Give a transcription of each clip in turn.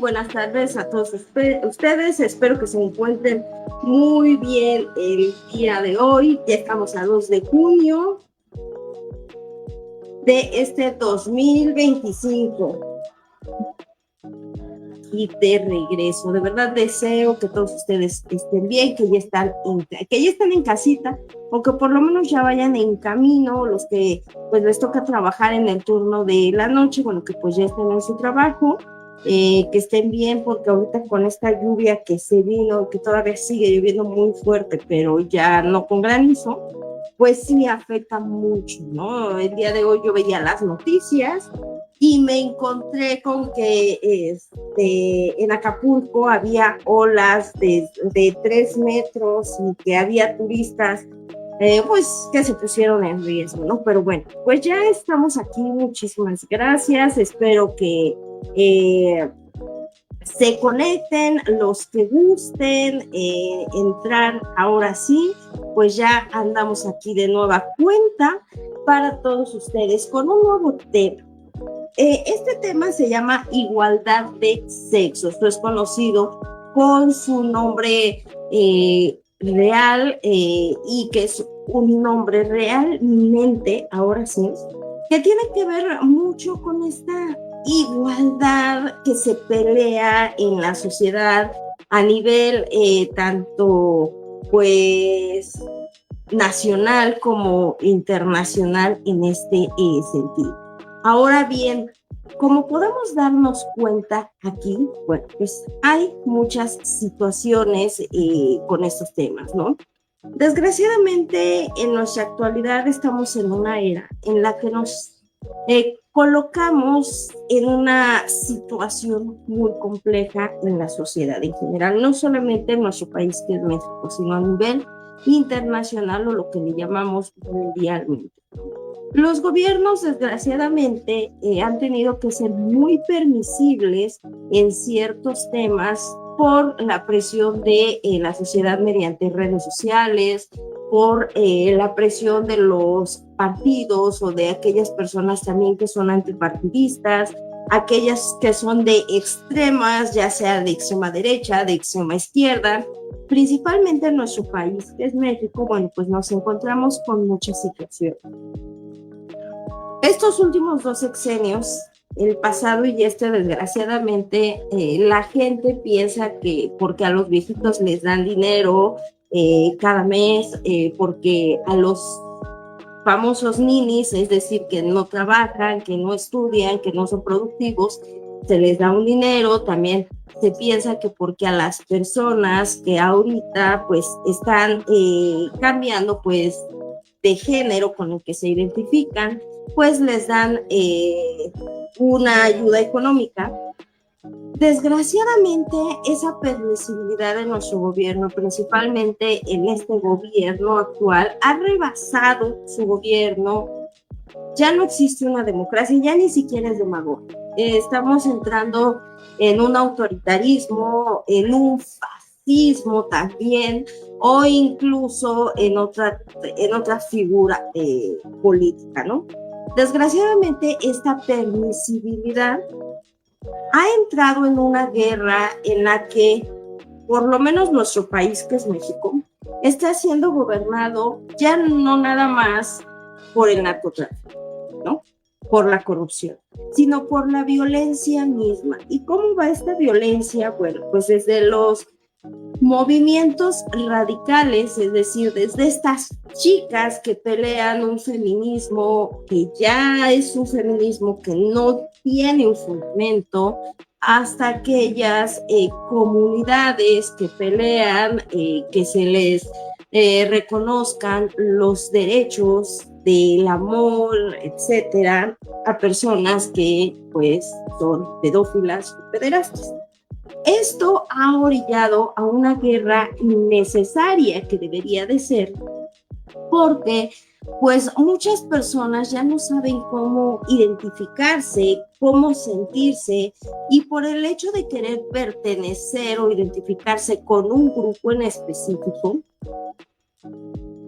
buenas tardes a todos ustedes. Espero que se encuentren muy bien el día de hoy. Ya estamos a 2 de junio de este 2025. Y de regreso, de verdad deseo que todos ustedes estén bien, que ya están en casita, o que por lo menos ya vayan en camino, los que pues les toca trabajar en el turno de la noche, bueno, que pues ya estén en su trabajo, que estén bien, porque ahorita con esta lluvia que se vino, que todavía sigue lloviendo muy fuerte, pero ya no con granizo, pues sí afecta mucho, ¿no? El día de hoy yo veía las noticias y me encontré con que en Acapulco había olas de 3 metros y que había turistas pues que se pusieron en riesgo, ¿no? Pero bueno, pues ya estamos aquí, muchísimas gracias, espero que se conecten los que gusten entrar ahora sí, pues ya andamos aquí de nueva cuenta para todos ustedes con un nuevo tema. Este tema se llama igualdad de sexos, esto es conocido con su nombre real y que es un nombre realmente, ahora sí, que tiene que ver mucho con esta igualdad que se pelea en la sociedad a nivel tanto pues nacional como internacional en este sentido. Ahora bien, como podemos darnos cuenta aquí, bueno, pues hay muchas situaciones con estos temas, ¿no? Desgraciadamente, en nuestra actualidad estamos en una era en la que nos colocamos en una situación muy compleja en la sociedad en general, no solamente en nuestro país que es México, sino a nivel internacional o lo que le llamamos mundialmente. Los gobiernos, desgraciadamente, han tenido que ser muy permisibles en ciertos temas por la presión de la sociedad mediante redes sociales, por la presión de los partidos o de aquellas personas también que son antipartidistas, aquellas que son de extremas, ya sea de extrema derecha, de extrema izquierda. Principalmente en nuestro país, que es México, bueno, pues nos encontramos con muchas situaciones. Estos últimos 2 sexenios, el pasado y este, desgraciadamente, la gente piensa que porque a los viejitos les dan dinero cada mes, porque a los famosos ninis, es decir, que no trabajan, que no estudian, que no son productivos, se les da un dinero. También se piensa que porque a las personas que ahorita pues están cambiando pues de género con el que se identifican, pues les dan una ayuda económica. Desgraciadamente, esa permisibilidad de nuestro gobierno, principalmente en este gobierno actual, ha rebasado su gobierno. Ya no existe una democracia, ya ni siquiera es demagogia. Estamos entrando en un autoritarismo, en un fascismo también, o incluso en otra figura política, ¿no? Desgraciadamente, esta permisibilidad ha entrado en una guerra en la que, por lo menos nuestro país, que es México, está siendo gobernado ya no nada más por el narcotráfico, ¿no? Por la corrupción, sino por la violencia misma. ¿Y cómo va esta violencia? Bueno, pues desde los movimientos radicales, es decir, desde estas chicas que pelean un feminismo que ya es un feminismo que no tiene un fundamento, hasta aquellas comunidades que pelean que se les reconozcan los derechos del amor, etcétera, a personas que pues son pedófilas o pederastas. Esto ha orillado a una guerra innecesaria que debería de ser, porque pues muchas personas ya no saben cómo identificarse, cómo sentirse, y por el hecho de querer pertenecer o identificarse con un grupo en específico,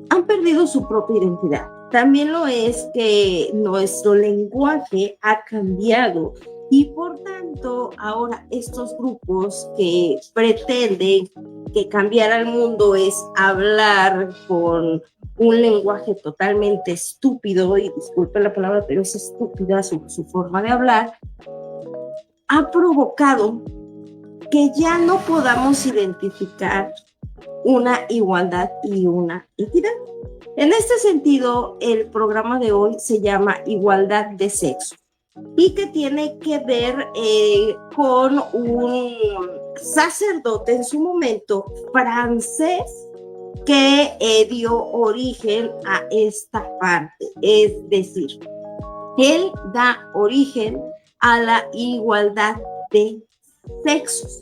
han perdido su propia identidad. También lo es que nuestro lenguaje ha cambiado Y por tanto, ahora estos grupos que pretenden que cambiar al mundo es hablar con un lenguaje totalmente estúpido, y disculpen la palabra, pero es estúpida su forma de hablar, ha provocado que ya no podamos identificar una igualdad y una equidad. En este sentido, el programa de hoy se llama Igualdad de Sexo y que tiene que ver con un sacerdote en su momento francés que dio origen a esta parte, es decir, él da origen a la igualdad de sexos.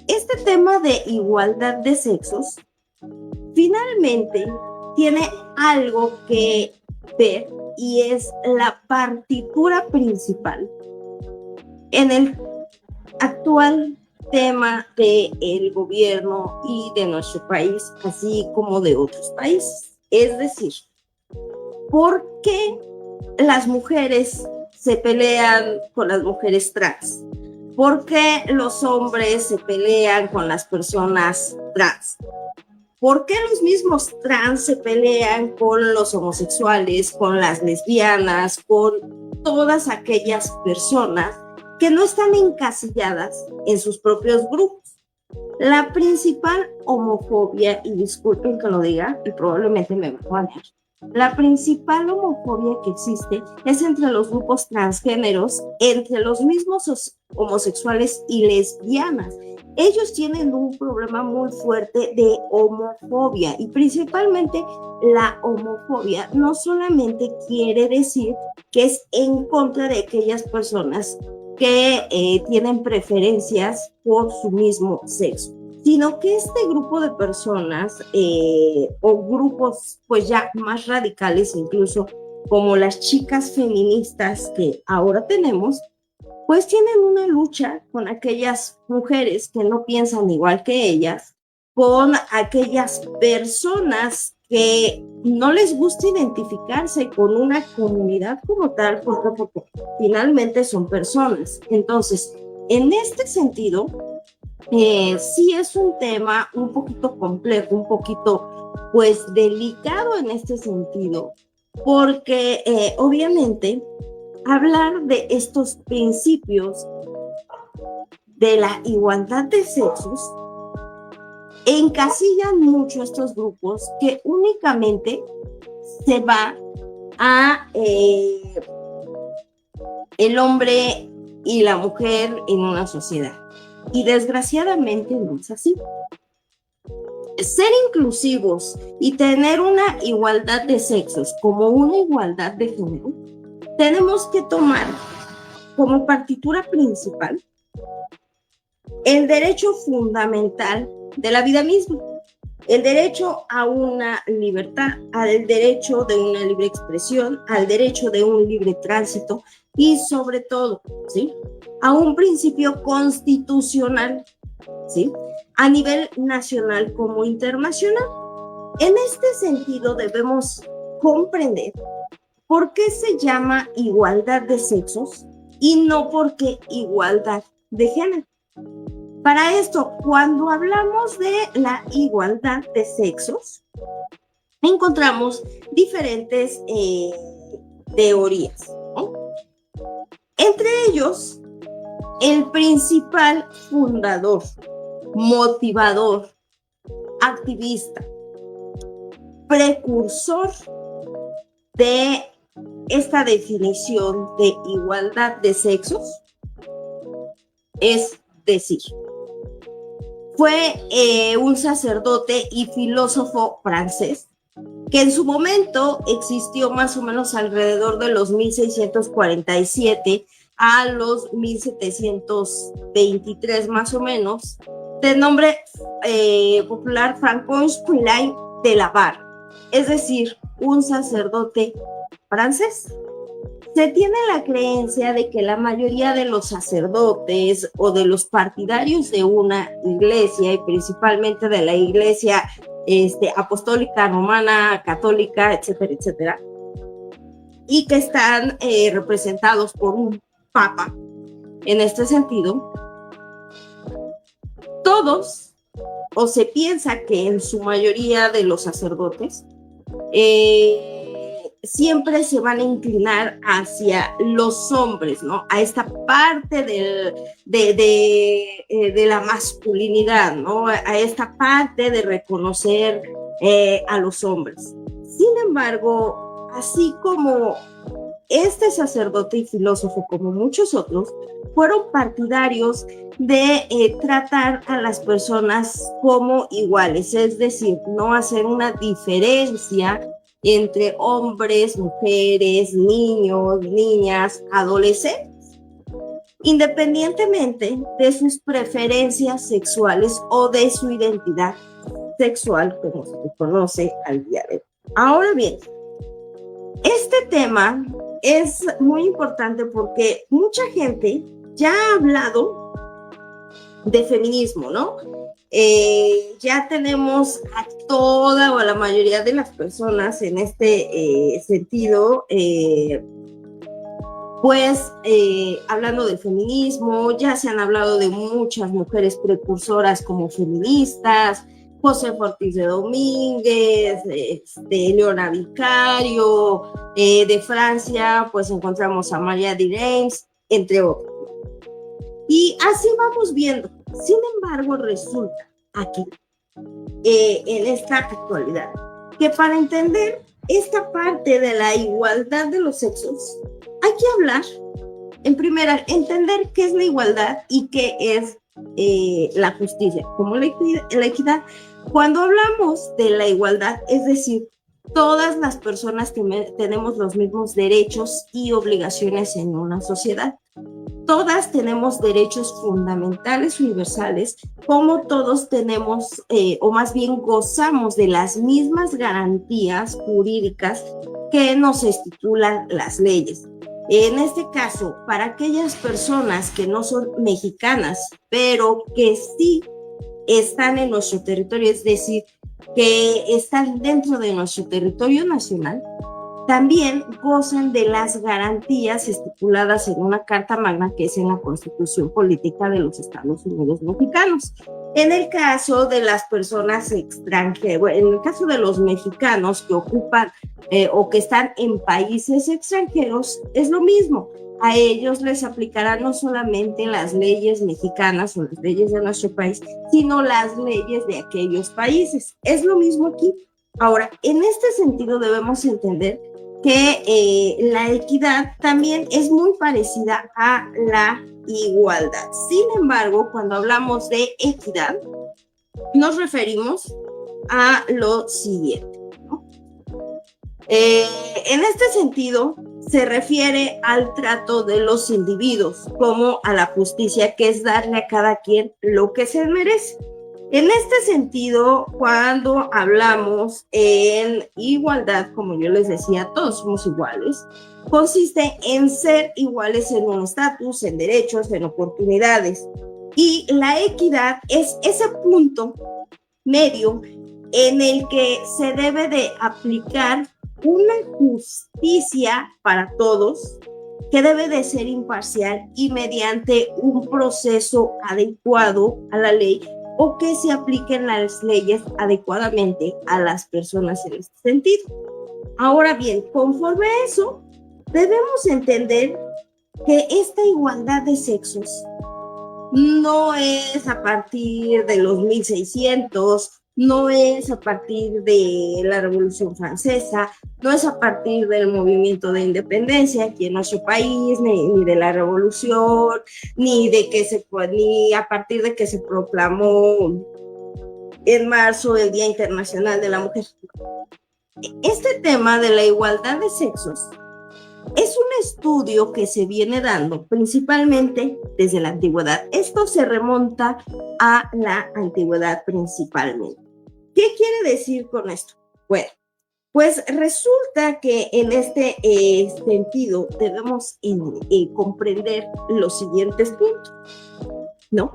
Este tema de igualdad de sexos finalmente tiene algo que ver y es la partitura principal en el actual tema del gobierno y de nuestro país, así como de otros países. Es decir, ¿por qué las mujeres se pelean con las mujeres trans? ¿Por qué los hombres se pelean con las personas trans? ¿Por qué los mismos trans se pelean con los homosexuales, con las lesbianas, con todas aquellas personas que no están encasilladas en sus propios grupos? La principal homofobia, y disculpen que lo diga, y probablemente me van a banear, la principal homofobia que existe es entre los grupos transgéneros, entre los mismos homosexuales y lesbianas. Ellos tienen un problema muy fuerte de homofobia, y principalmente la homofobia no solamente quiere decir que es en contra de aquellas personas que tienen preferencias por su mismo sexo, sino que este grupo de personas o grupos pues ya más radicales, incluso como las chicas feministas que ahora tenemos, pues tienen una lucha con aquellas mujeres que no piensan igual que ellas, con aquellas personas que no les gusta identificarse con una comunidad como tal, porque finalmente son personas. Entonces, en este sentido, sí es un tema un poquito complejo, un poquito pues delicado en este sentido, porque obviamente hablar de estos principios de la igualdad de sexos encasillan mucho a estos grupos que únicamente se va a el hombre y la mujer en una sociedad. Y desgraciadamente no es así. Ser inclusivos y tener una igualdad de sexos como una igualdad de género, tenemos que tomar como partitura principal el derecho fundamental de la vida misma, el derecho a una libertad, al derecho de una libre expresión, al derecho de un libre tránsito y sobre todo, ¿sí?, a un principio constitucional, ¿sí?, a nivel nacional como internacional. En este sentido debemos comprender por qué se llama igualdad de sexos y no porque igualdad de género. Para esto, cuando hablamos de la igualdad de sexos, encontramos diferentes teorías, ¿no? Entre ellos, el principal fundador, motivador, activista, precursor de esta definición de igualdad de sexos, es decir, fue un sacerdote y filósofo francés que en su momento existió más o menos alrededor de los 1647 a los 1723 más o menos, de nombre popular Francois Poullain de la Barre, es decir, un sacerdote francés. Se tiene la creencia de que la mayoría de los sacerdotes o de los partidarios de una iglesia, y principalmente de la iglesia apostólica, romana, católica, etcétera, etcétera, y que están representados por un papa en este sentido, todos, o se piensa que en su mayoría de los sacerdotes, siempre se van a inclinar hacia los hombres, ¿no? A esta parte de la masculinidad, ¿no? A esta parte de reconocer a los hombres. Sin embargo, así como este sacerdote y filósofo, como muchos otros, fueron partidarios de tratar a las personas como iguales, es decir, no hacer una diferencia entre hombres, mujeres, niños, niñas, adolescentes, independientemente de sus preferencias sexuales o de su identidad sexual, como se le conoce al día de hoy. Ahora bien, este tema es muy importante porque mucha gente ya ha hablado de feminismo, ¿no? Ya tenemos a toda o a la mayoría de las personas en este sentido, hablando del feminismo. Ya se han hablado de muchas mujeres precursoras como feministas, José Ortiz de Domínguez, Leona Vicario, de Francia, pues encontramos a María de Reims, entre otros. Y así vamos viendo. Sin embargo, resulta aquí, en esta actualidad, que para entender esta parte de la igualdad de los sexos, hay que hablar, en primera, entender qué es la igualdad y qué es la justicia, como la equidad. Cuando hablamos de la igualdad, es decir, todas las personas tenemos los mismos derechos y obligaciones en una sociedad. Todas tenemos derechos fundamentales universales, como todos tenemos, o más bien gozamos de las mismas garantías jurídicas que nos estipulan las leyes. En este caso, para aquellas personas que no son mexicanas, pero que sí están en nuestro territorio, es decir, que están dentro de nuestro territorio nacional, también gozan de las garantías estipuladas en una Carta Magna que es en la Constitución Política de los Estados Unidos Mexicanos. En el caso de las personas extranjeras, en el caso de los mexicanos que ocupan o que están en países extranjeros, es lo mismo. A ellos les aplicarán no solamente las leyes mexicanas o las leyes de nuestro país, sino las leyes de aquellos países. Es lo mismo aquí. Ahora, en este sentido debemos entender que la equidad también es muy parecida a la igualdad. Sin embargo, cuando hablamos de equidad, nos referimos a lo siguiente, ¿no? En este sentido, se refiere al trato de los individuos como a la justicia, que es darle a cada quien lo que se merece. En este sentido, cuando hablamos en igualdad, como yo les decía, todos somos iguales, consiste en ser iguales en un estatus, en derechos, en oportunidades. Y la equidad es ese punto medio en el que se debe de aplicar una justicia para todos, que debe de ser imparcial y mediante un proceso adecuado a la ley, o que se apliquen las leyes adecuadamente a las personas en este sentido. Ahora bien, conforme a eso, debemos entender que esta igualdad de sexos no es a partir de los 1600, no es a partir de la Revolución Francesa, no es a partir del movimiento de independencia aquí en nuestro país, ni de la Revolución, ni a partir de que se proclamó en marzo el Día Internacional de la Mujer. Este tema de la igualdad de sexos es un estudio que se viene dando principalmente desde la antigüedad. Esto se remonta a la antigüedad principalmente. ¿Qué quiere decir con esto? Bueno, pues resulta que en este sentido debemos comprender los siguientes puntos, ¿no?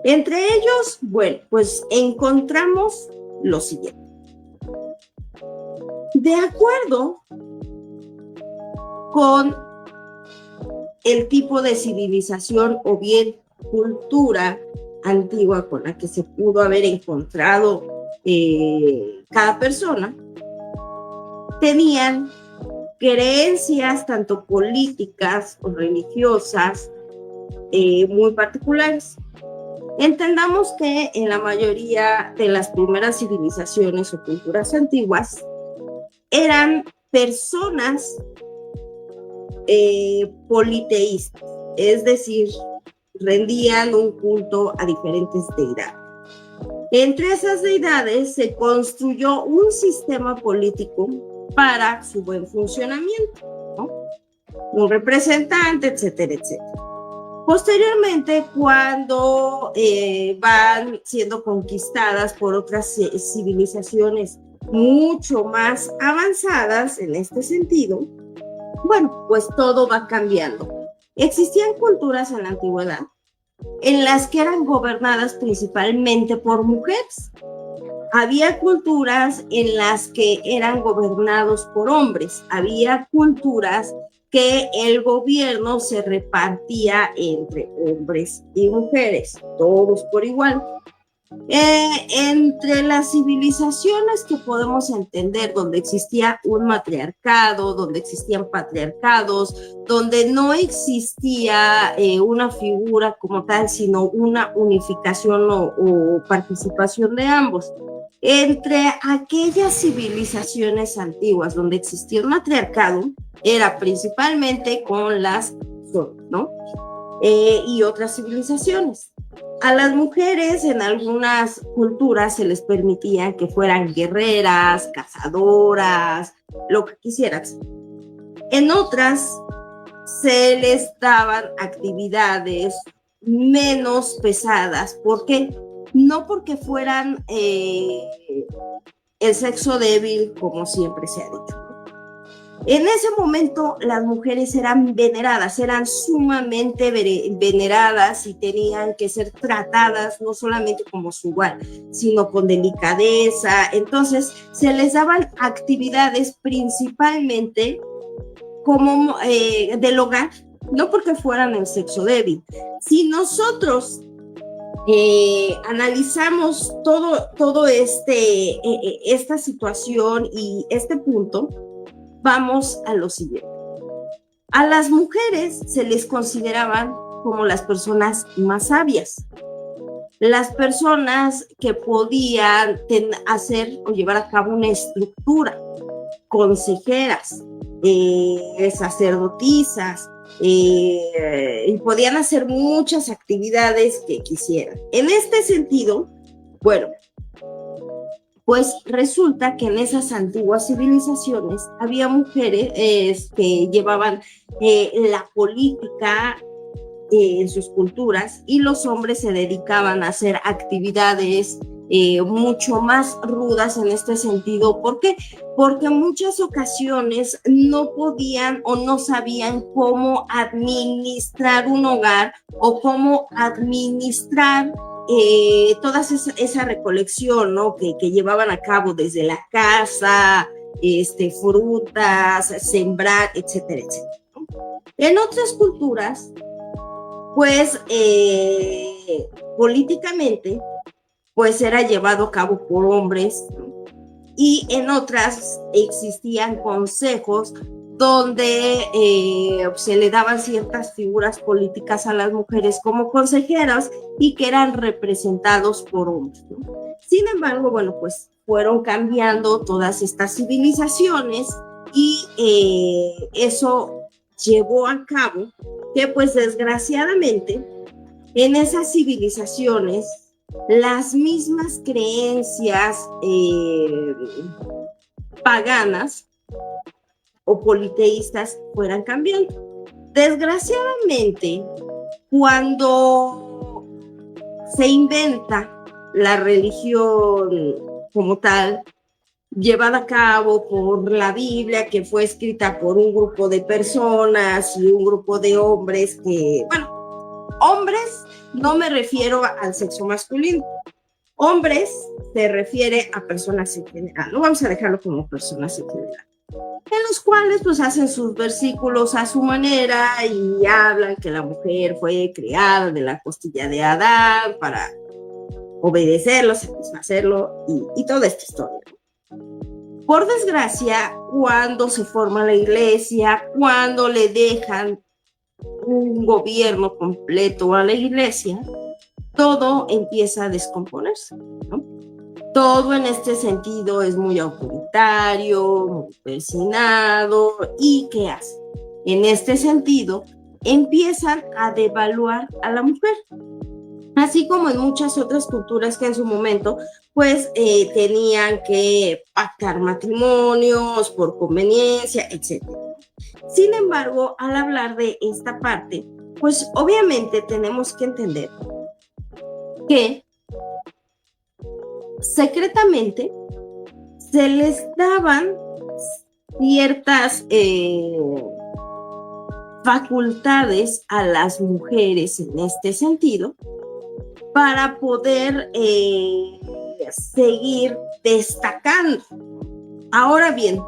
Entre ellos, bueno, pues encontramos lo siguiente. De acuerdo con el tipo de civilización o bien cultura antigua con la que se pudo haber encontrado cada persona, tenían creencias tanto políticas o religiosas muy particulares. Entendamos que en la mayoría de las primeras civilizaciones o culturas antiguas eran personas politeístas, es decir, rendían un culto a diferentes deidades. Entre esas deidades se construyó un sistema político para su buen funcionamiento, ¿no? Un representante, etcétera, etcétera. Posteriormente, cuando van siendo conquistadas por otras civilizaciones mucho más avanzadas en este sentido, bueno, pues todo va cambiando. Existían culturas en la antigüedad en las que eran gobernadas principalmente por mujeres. Había culturas en las que eran gobernados por hombres. Había culturas que el gobierno se repartía entre hombres y mujeres, todos por igual. Entre las civilizaciones que podemos entender, donde existía un matriarcado, donde existían patriarcados, donde no existía una figura como tal, sino una unificación o participación de ambos. Entre aquellas civilizaciones antiguas donde existía un matriarcado, era principalmente con las zonas, ¿no? Y otras civilizaciones. A las mujeres en algunas culturas se les permitía que fueran guerreras, cazadoras, lo que quisieras. En otras se les daban actividades menos pesadas. ¿Por qué? No porque fueran el sexo débil, como siempre se ha dicho. En ese momento las mujeres eran veneradas, eran sumamente veneradas y tenían que ser tratadas no solamente como su igual, sino con delicadeza. Entonces se les daban actividades principalmente como del hogar, no porque fueran el sexo débil. Si nosotros analizamos todo esta situación y este punto, vamos a lo siguiente. A las mujeres se les consideraban como las personas más sabias, las personas que podían hacer o llevar a cabo una estructura, consejeras, sacerdotisas, y podían hacer muchas actividades que quisieran. En este sentido, bueno, pues resulta que en esas antiguas civilizaciones había mujeres que llevaban la política en sus culturas y los hombres se dedicaban a hacer actividades mucho más rudas en este sentido. ¿Por qué? Porque en muchas ocasiones no podían o no sabían cómo administrar un hogar o cómo administrar toda esa recolección, ¿no? que llevaban a cabo desde la casa, frutas, sembrar, etcétera, etcétera, ¿no? En otras culturas, pues políticamente, pues era llevado a cabo por hombres, ¿no? Y en otras existían consejos donde se le daban ciertas figuras políticas a las mujeres como consejeras y que eran representados por hombres, ¿no? Sin embargo, bueno, pues fueron cambiando todas estas civilizaciones y eso llevó a cabo que, pues desgraciadamente, en esas civilizaciones las mismas creencias paganas o politeístas fueran cambiando. Desgraciadamente, cuando se inventa la religión como tal, llevada a cabo por la Biblia, que fue escrita por un grupo de personas y un grupo de hombres que, bueno, hombres, no me refiero al sexo masculino. Hombres se refiere a personas en general. No vamos a dejarlo como personas en general. en los cuales pues hacen sus versículos a su manera y hablan que la mujer fue creada de la costilla de Adán para obedecerlo, satisfacerlo y toda esta historia. Por desgracia, cuando se forma la iglesia, cuando le dejan un gobierno completo a la iglesia, todo empieza a descomponerse, ¿no? Todo en este sentido es muy autoritario, muy persinado. ¿Y qué hace? En este sentido, empiezan a devaluar a la mujer. Así como en muchas otras culturas que en su momento, pues tenían que pactar matrimonios por conveniencia, etc. Sin embargo, al hablar de esta parte, pues obviamente tenemos que entender que secretamente se les daban ciertas facultades a las mujeres en este sentido para poder seguir destacando. Ahora bien,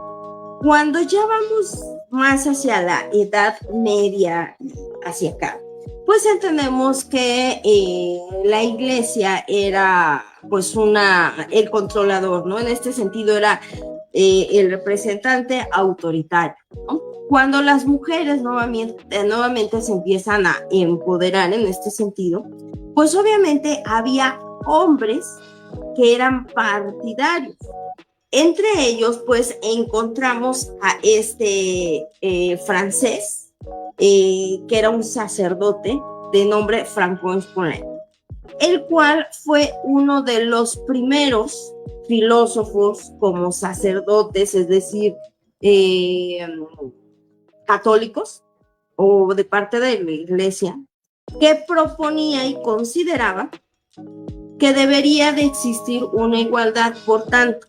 cuando ya vamos más hacia la Edad Media, hacia acá, pues entendemos que la iglesia era pues el controlador, ¿no? En este sentido era el representante autoritario, ¿no? Cuando las mujeres nuevamente se empiezan a empoderar en este sentido, pues obviamente había hombres que eran partidarios. Entre ellos, pues encontramos a este francés, que era un sacerdote de nombre Francois Poulenc, el cual fue uno de los primeros filósofos como sacerdotes, es decir, católicos o de parte de la iglesia, que proponía y consideraba que debería de existir una igualdad. Por tanto,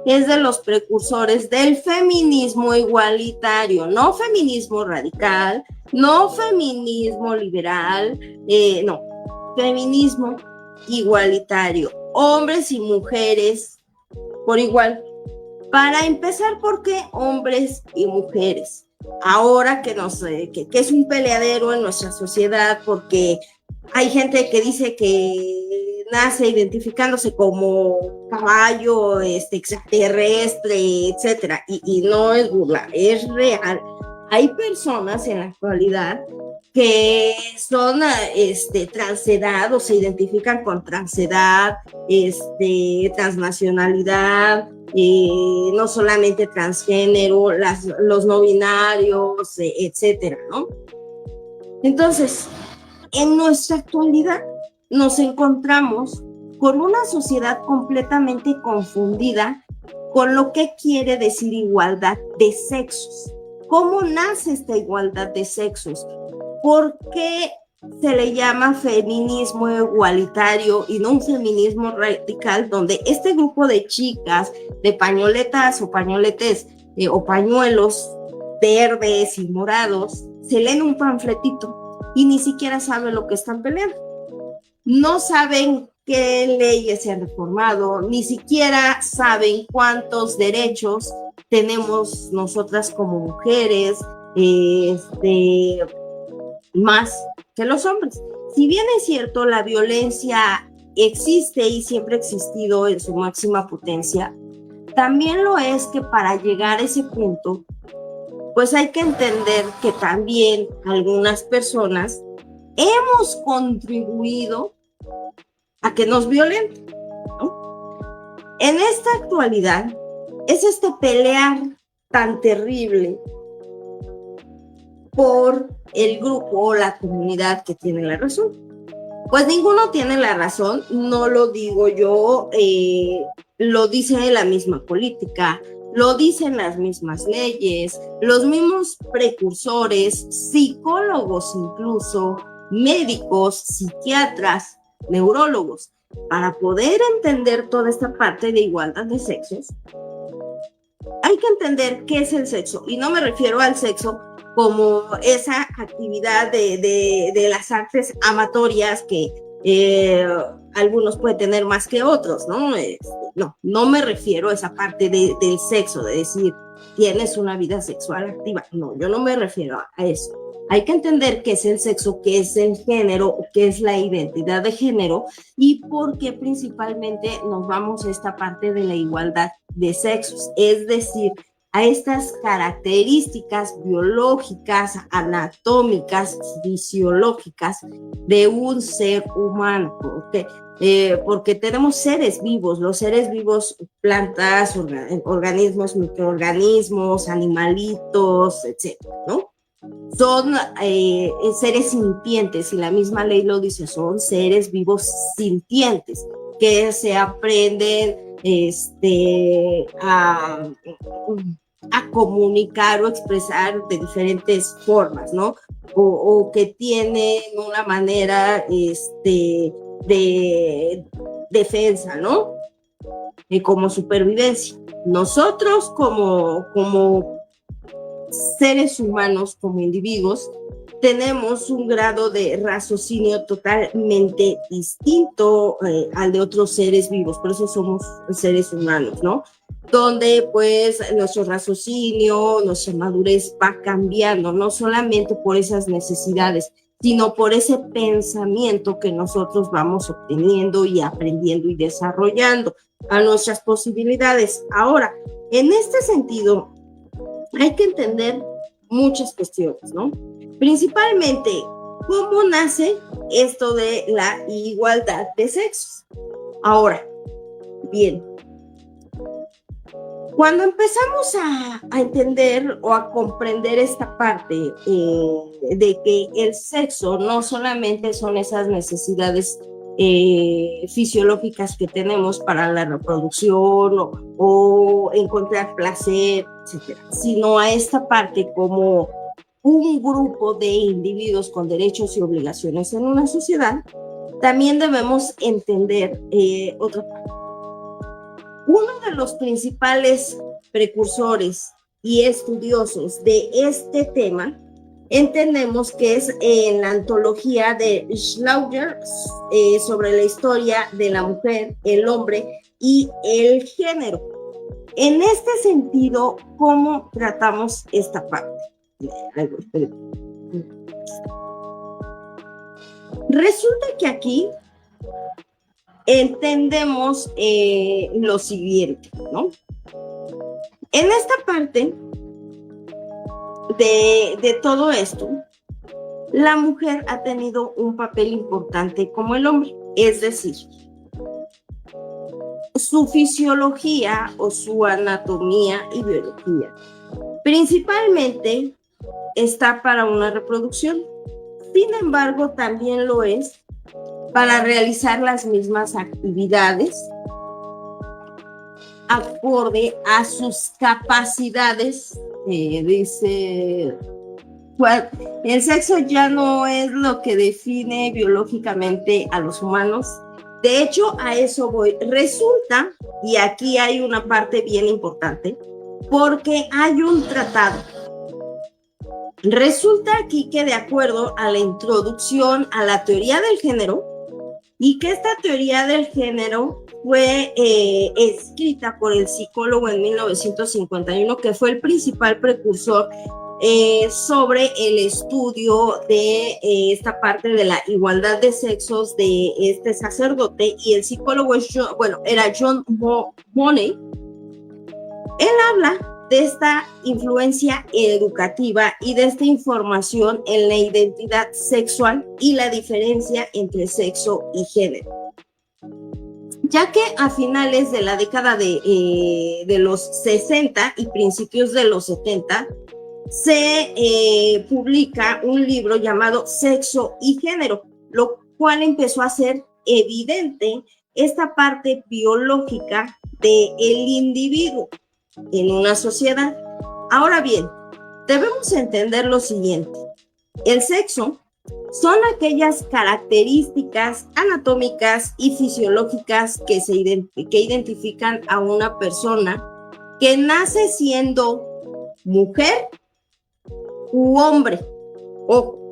es de los precursores del feminismo igualitario, no feminismo radical, no feminismo liberal, no, feminismo igualitario, hombres y mujeres por igual. Para empezar, ¿por qué hombres y mujeres? Ahora que es un peleadero en nuestra sociedad, porque hay gente que dice que nace identificándose como caballo, extraterrestre, etcétera, y no es burla, es real. Hay personas en la actualidad que son transedad o se identifican con transedad, transnacionalidad, no solamente transgénero, los no binarios, etcétera, ¿no? Entonces, en nuestra actualidad nos encontramos con una sociedad completamente confundida con lo que quiere decir igualdad de sexos. ¿Cómo nace esta igualdad de sexos? ¿Por qué se le llama feminismo igualitario y no un feminismo radical, donde este grupo de chicas, de pañoletas o pañoletes o pañuelos verdes y morados, se leen un panfletito y ni siquiera saben lo que están peleando? No saben qué leyes se han reformado, ni siquiera saben cuántos derechos tenemos nosotras como mujeres, más que los hombres. Si bien es cierto, la violencia existe y siempre ha existido en su máxima potencia, también lo es que para llegar a ese punto, pues hay que entender que también algunas personas hemos contribuido a que nos violenten, ¿no? En esta actualidad es este pelear tan terrible por el grupo o la comunidad que tiene la razón. Pues ninguno tiene la razón, no lo digo yo, lo dice la misma política, lo dicen las mismas leyes, los mismos precursores, psicólogos incluso, médicos, psiquiatras, neurólogos. Para poder entender toda esta parte de igualdad de sexos, hay que entender qué es el sexo, y no me refiero al sexo como esa actividad de las artes amatorias que algunos pueden tener más que otros, ¿no? No me refiero a esa parte del sexo, de decir, tienes una vida sexual activa. No, yo no me refiero a eso. Hay que entender qué es el sexo, qué es el género, qué es la identidad de género y por qué principalmente nos vamos a esta parte de la igualdad de sexos. Es decir, a estas características biológicas, anatómicas, fisiológicas de un ser humano. Porque tenemos seres vivos, los seres vivos, plantas, organismos, microorganismos, animalitos, etcétera, ¿no? Son seres sintientes y la misma ley lo dice, son seres vivos sintientes que se aprenden a comunicar o expresar de diferentes formas, ¿no? O que tienen una manera de defensa, ¿no? Como supervivencia. Nosotros como seres humanos, como individuos, tenemos un grado de raciocinio totalmente distinto al de otros seres vivos, por eso somos seres humanos, ¿no? Donde pues nuestro raciocinio, nuestra madurez va cambiando, no solamente por esas necesidades, sino por ese pensamiento que nosotros vamos obteniendo y aprendiendo y desarrollando a nuestras posibilidades. Ahora, en este sentido, hay que entender muchas cuestiones, ¿no? Principalmente, ¿cómo nace esto de la igualdad de sexos? Ahora, bien, cuando empezamos a entender o a comprender esta parte de que el sexo no solamente son esas necesidades fisiológicas que tenemos para la reproducción o encontrar placer, etcétera, sino a esta parte como un grupo de individuos con derechos y obligaciones en una sociedad, también debemos entender otra parte. Uno de los principales precursores y estudiosos de este tema entendemos que es en la antología de Schlauger sobre la historia de la mujer, el hombre y el género. En este sentido, ¿cómo tratamos esta parte? Resulta que aquí entendemos lo siguiente, ¿no? En esta parte de todo esto, la mujer ha tenido un papel importante como el hombre, es decir, su fisiología o su anatomía y biología principalmente está para una reproducción. Sin embargo, también lo es para realizar las mismas actividades acorde a sus capacidades. Dice, el sexo ya no es lo que define biológicamente a los humanos. De hecho, a eso voy. Resulta, y aquí hay una parte bien importante, porque hay un tratado. Resulta aquí que de acuerdo a la introducción a la teoría del género, y que esta teoría del género fue escrita por el psicólogo en 1951, que fue el principal precursor sobre el estudio de esta parte de la igualdad de sexos de este sacerdote, y el psicólogo era John Money. Él habla de esta influencia educativa y de esta información en la identidad sexual y la diferencia entre sexo y género. Ya que a finales de la década de los 60 y principios de los 70, se publica un libro llamado Sexo y Género, lo cual empezó a ser evidente esta parte biológica del individuo en una sociedad. Ahora bien, debemos entender lo siguiente. El sexo son aquellas características anatómicas y fisiológicas que identifican a una persona que nace siendo mujer u hombre. Ojo.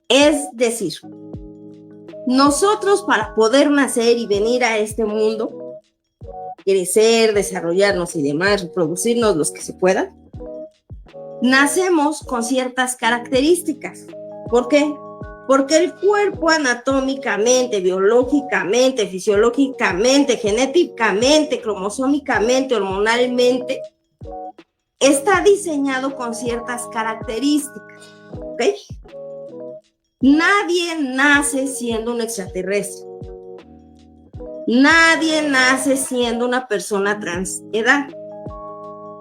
Es decir, nosotros para poder nacer y venir a este mundo crecer, desarrollarnos y demás, reproducirnos los que se puedan, nacemos con ciertas características. ¿Por qué? Porque el cuerpo anatómicamente, biológicamente, fisiológicamente, genéticamente, cromosómicamente, hormonalmente, está diseñado con ciertas características, ¿ok? Nadie nace siendo un extraterrestre. Nadie nace siendo una persona transedad.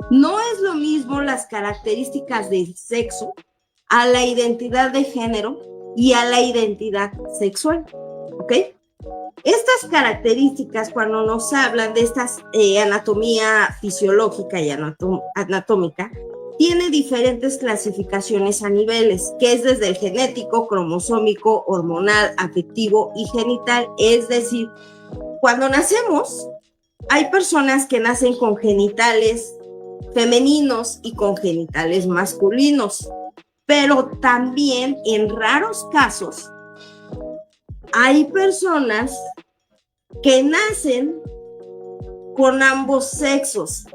No es lo mismo las características del sexo a la identidad de género y a la identidad sexual, ¿ok? Estas características, cuando nos hablan de esta anatomía fisiológica y anatómica, tiene diferentes clasificaciones a niveles, que es desde el genético, cromosómico, hormonal, afectivo y genital. Es decir, cuando nacemos, hay personas que nacen con genitales femeninos y con genitales masculinos, pero también en raros casos hay personas que nacen con ambos sexos,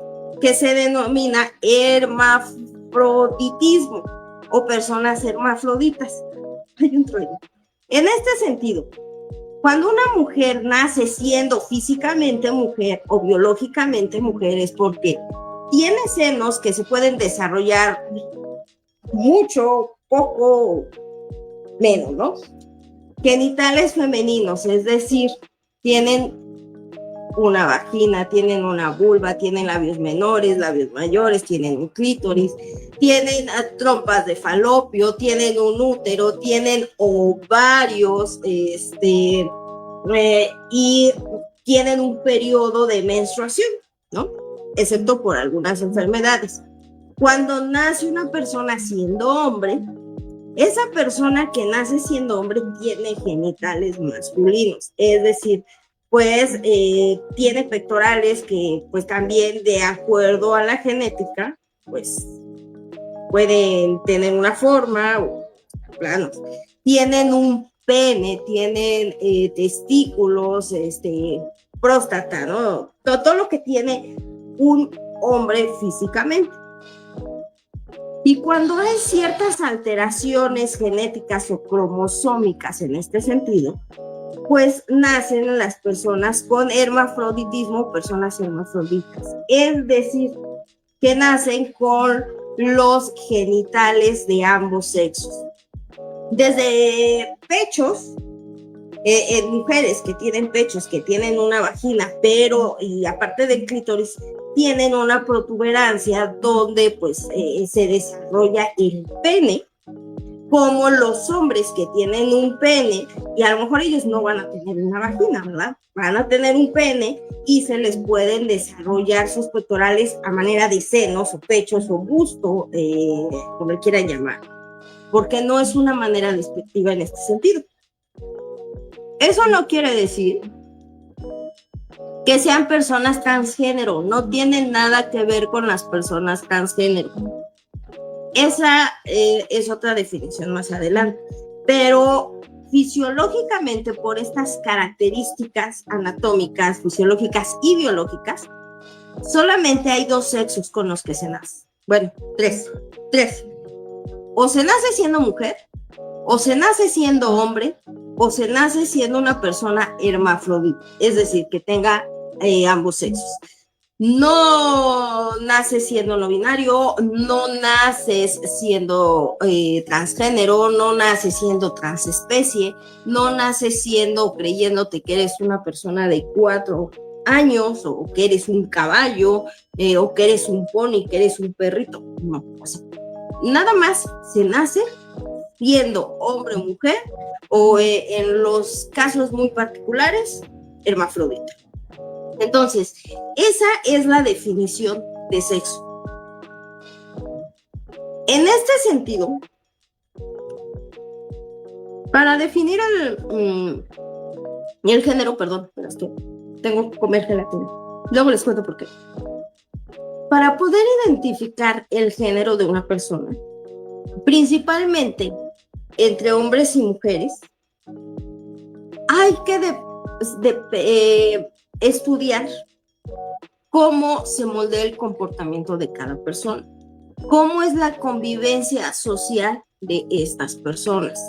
que se denomina hermafroditismo o personas hermafroditas. Hay un trueno. En este sentido, cuando una mujer nace siendo físicamente mujer o biológicamente mujer es porque tiene senos que se pueden desarrollar mucho, poco, menos, ¿no? Genitales femeninos, es decir, tienen una vagina, tienen una vulva, tienen labios menores, labios mayores, tienen un clítoris, tienen trompas de falopio, tienen un útero, tienen ovarios, y tienen un periodo de menstruación, ¿no? Excepto por algunas enfermedades. Cuando nace una persona siendo hombre, esa persona que nace siendo hombre tiene genitales masculinos, es decir, pues tiene pectorales que pues también de acuerdo a la genética, pues pueden tener una forma o planos. Tienen un pene, tienen testículos, próstata, ¿no? Todo lo que tiene un hombre físicamente. Y cuando hay ciertas alteraciones genéticas o cromosómicas en este sentido, pues nacen las personas con hermafroditismo, personas hermafroditas. Es decir, que nacen con los genitales de ambos sexos. Desde pechos, en mujeres que tienen pechos, que tienen una vagina, pero y aparte del clítoris, tienen una protuberancia donde pues se desarrolla el pene, como los hombres que tienen un pene, y a lo mejor ellos no van a tener una vagina, ¿verdad? Van a tener un pene y se les pueden desarrollar sus pectorales a manera de senos o pechos o busto, como le quieran llamar, porque no es una manera despectiva en este sentido. Eso no quiere decir que sean personas transgénero, no tienen nada que ver con las personas transgénero. Esa es otra definición más adelante, pero fisiológicamente por estas características anatómicas, fisiológicas y biológicas, solamente hay dos sexos con los que se nace. Bueno, tres. O se nace siendo mujer, o se nace siendo hombre, o se nace siendo una persona hermafrodita, es decir, que tenga ambos sexos. No naces siendo no binario, no naces siendo transgénero, no naces siendo transespecie, no naces siendo creyéndote que eres una persona de 4 años o que eres un caballo o que eres un pony, que eres un perrito. No, o sea, nada más se nace siendo hombre o mujer o en los casos muy particulares, hermafrodita. Entonces, esa es la definición de sexo. En este sentido, para definir el género, perdón, pero es que tengo que comer gelatina. Luego les cuento por qué. Para poder identificar el género de una persona, principalmente entre hombres y mujeres, hay que estudiar cómo se moldea el comportamiento de cada persona, cómo es la convivencia social de estas personas,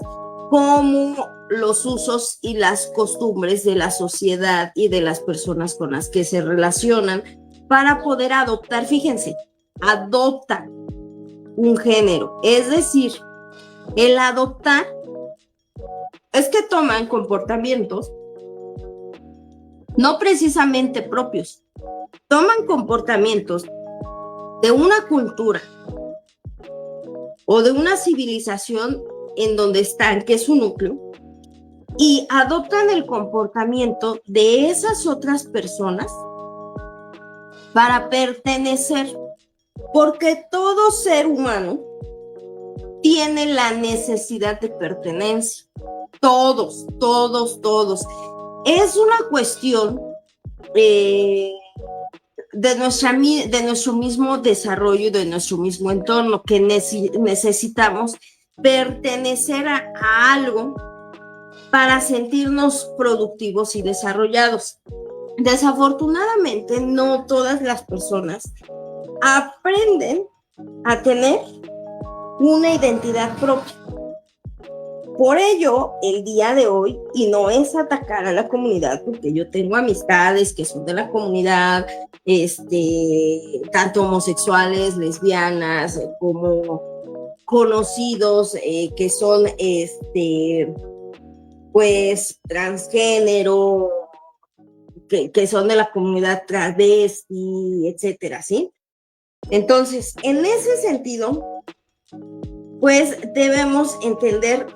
cómo los usos y las costumbres de la sociedad y de las personas con las que se relacionan para poder adoptar, fíjense, adoptan un género, es decir, el adoptar es que toman comportamientos no precisamente propios, toman comportamientos de una cultura o de una civilización en donde están, que es su núcleo, y adoptan el comportamiento de esas otras personas para pertenecer, porque todo ser humano tiene la necesidad de pertenencia. Todos. Es una cuestión de nuestro mismo desarrollo y de nuestro mismo entorno, que necesitamos pertenecer a algo para sentirnos productivos y desarrollados. Desafortunadamente, no todas las personas aprenden a tener una identidad propia. Por ello, el día de hoy, y no es atacar a la comunidad, porque yo tengo amistades que son de la comunidad, tanto homosexuales, lesbianas, como conocidos que son, pues, transgénero, que son de la comunidad travesti, etcétera, ¿sí? Entonces, en ese sentido, pues debemos entender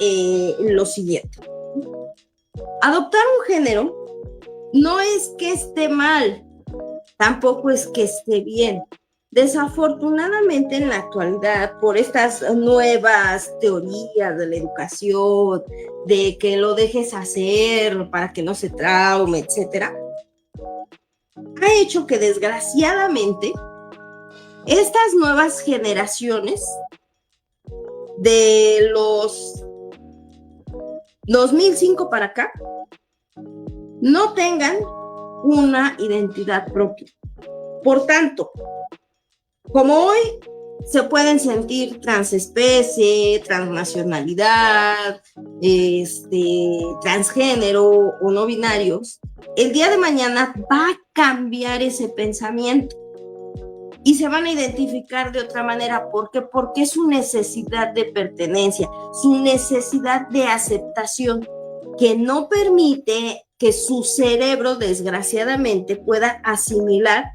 lo siguiente. Adoptar un género no es que esté mal, tampoco es que esté bien. Desafortunadamente en la actualidad, por estas nuevas teorías de la educación, de que lo dejes hacer para que no se traume, etcétera, ha hecho que desgraciadamente estas nuevas generaciones de los 2005 para acá no tengan una identidad propia. Por tanto, como hoy se pueden sentir transespecie, transnacionalidad, transgénero o no binarios, el día de mañana va a cambiar ese pensamiento y se van a identificar de otra manera. ¿Por qué? Porque es su necesidad de pertenencia, su necesidad de aceptación, que no permite que su cerebro, desgraciadamente, pueda asimilar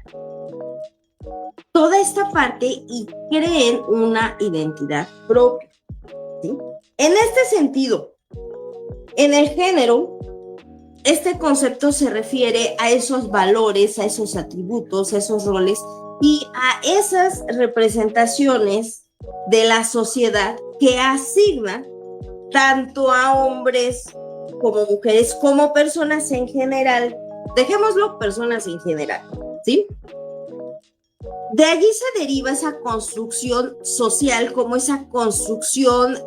toda esta parte y creen una identidad propia, ¿sí? En este sentido, en el género, este concepto se refiere a esos valores, a esos atributos, a esos roles y a esas representaciones de la sociedad que asignan tanto a hombres como mujeres, como personas en general. Dejémoslo, personas en general, ¿sí? De allí se deriva esa construcción social, como esa construcción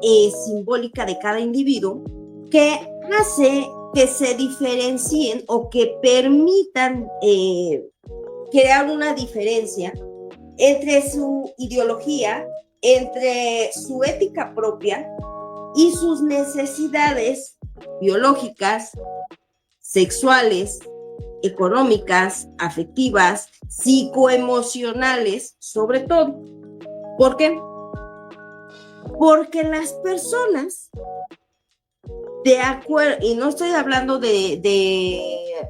simbólica de cada individuo, que hace que se diferencien o que permitan crear una diferencia entre su ideología, entre su ética propia y sus necesidades biológicas, sexuales, económicas, afectivas, psicoemocionales, sobre todo. ¿Por qué? Porque las personas, de acuerdo, y no estoy hablando de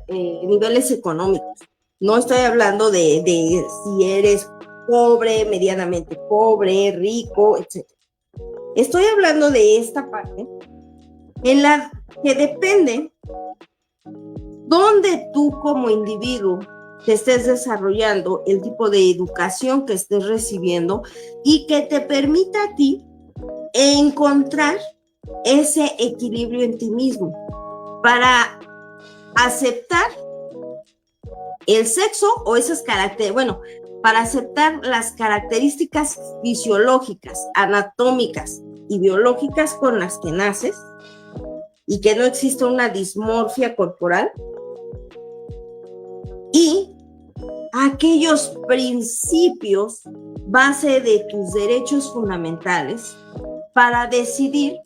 niveles económicos, no estoy hablando de si eres pobre, medianamente pobre, rico, etc. Estoy hablando de esta parte en la que depende dónde tú como individuo te estés desarrollando, el tipo de educación que estés recibiendo y que te permita a ti encontrar ese equilibrio en ti mismo para aceptar el sexo o esas características, bueno, para aceptar las características fisiológicas, anatómicas y biológicas con las que naces y que no existe una dismorfia corporal, y aquellos principios base de tus derechos fundamentales para decidir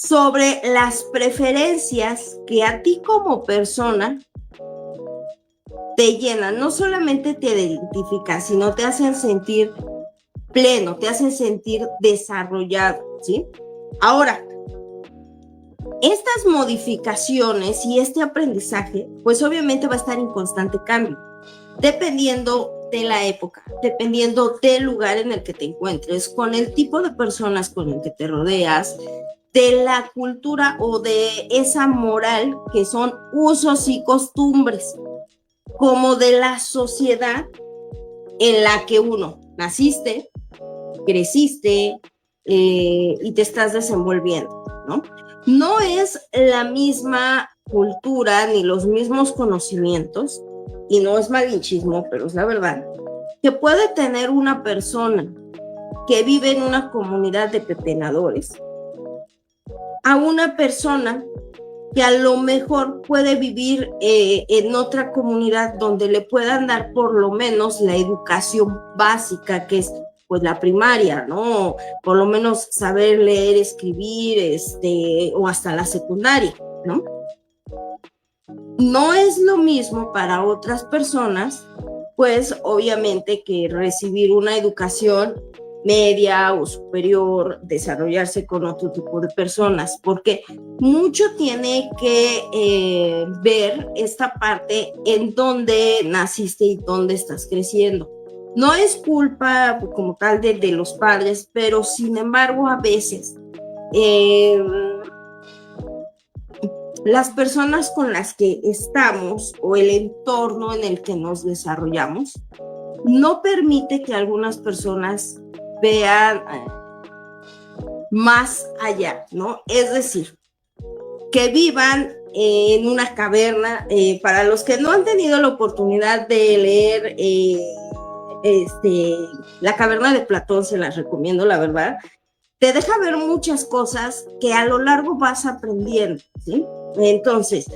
sobre las preferencias que a ti como persona te llenan, no solamente te identifican, sino te hacen sentir pleno, te hacen sentir desarrollado, ¿sí? Ahora, estas modificaciones y este aprendizaje, pues obviamente va a estar en constante cambio, dependiendo de la época, dependiendo del lugar en el que te encuentres, con el tipo de personas con el que te rodeas, de la cultura o de esa moral que son usos y costumbres, como de la sociedad en la que uno naciste, creciste y te estás desenvolviendo, ¿no? No es la misma cultura ni los mismos conocimientos, y no es malinchismo, pero es la verdad, que puede tener una persona que vive en una comunidad de pepenadores a una persona que a lo mejor puede vivir en otra comunidad donde le puedan dar por lo menos la educación básica, que es pues la primaria, ¿no? Por lo menos saber leer, escribir, o hasta la secundaria, ¿no? No es lo mismo para otras personas, pues obviamente que recibir una educación media o superior, desarrollarse con otro tipo de personas, porque mucho tiene que ver esta parte en dónde naciste y dónde estás creciendo. No es culpa como tal de los padres, pero sin embargo a veces las personas con las que estamos o el entorno en el que nos desarrollamos no permite que algunas personas vean más allá, ¿no? Es decir, que vivan en una caverna. Para los que no han tenido la oportunidad de leer La caverna de Platón, se las recomiendo, la verdad. Te deja ver muchas cosas que a lo largo vas aprendiendo, ¿sí? Entonces,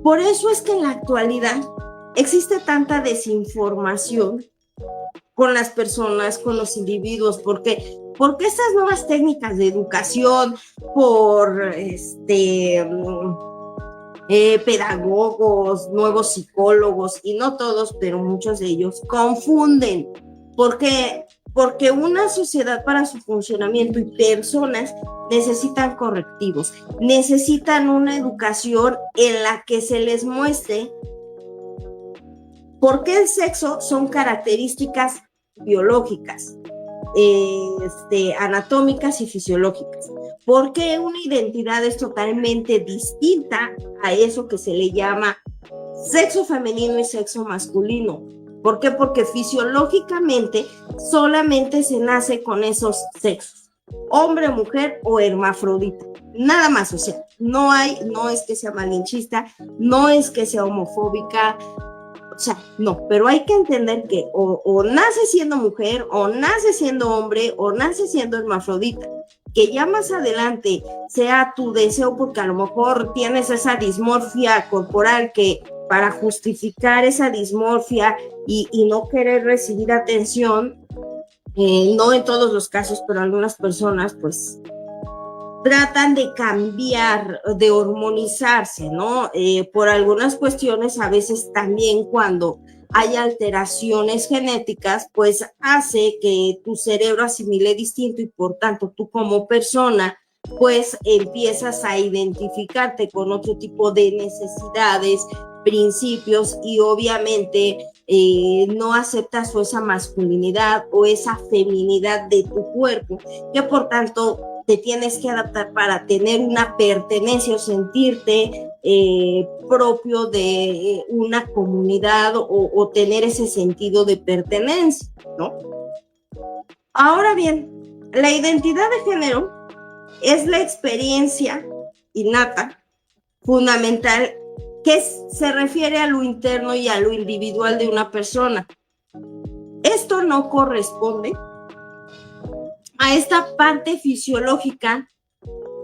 por eso es que en la actualidad existe tanta desinformación con las personas, con los individuos, porque estas nuevas técnicas de educación, por pedagogos, nuevos psicólogos, y no todos, pero muchos de ellos, confunden, porque una sociedad para su funcionamiento y personas necesitan correctivos, necesitan una educación en la que se les muestre por qué el sexo son características biológicas, anatómicas y fisiológicas. ¿Por qué una identidad es totalmente distinta a eso que se le llama sexo femenino y sexo masculino? ¿Por qué? Porque fisiológicamente solamente se nace con esos sexos, hombre, mujer o hermafrodita, nada más. O sea, no es que sea malinchista, no es que sea homofóbica, o sea, no, pero hay que entender que o nace siendo mujer, o nace siendo hombre, o nace siendo hermafrodita. Que ya más adelante sea tu deseo, porque a lo mejor tienes esa dismorfia corporal que para justificar esa dismorfia y no querer recibir atención, no en todos los casos, pero algunas personas pues tratan de cambiar, de hormonizarse, ¿no? Por algunas cuestiones, a veces también cuando hay alteraciones genéticas, pues hace que tu cerebro asimile distinto y por tanto tú como persona, pues empiezas a identificarte con otro tipo de necesidades, principios, y obviamente no aceptas o esa masculinidad o esa feminidad de tu cuerpo, que por tanto te tienes que adaptar para tener una pertenencia o sentirte propio de una comunidad o tener ese sentido de pertenencia, ¿no? Ahora bien, la identidad de género es la experiencia innata, fundamental, que se refiere a lo interno y a lo individual de una persona. Esto no corresponde a esta parte fisiológica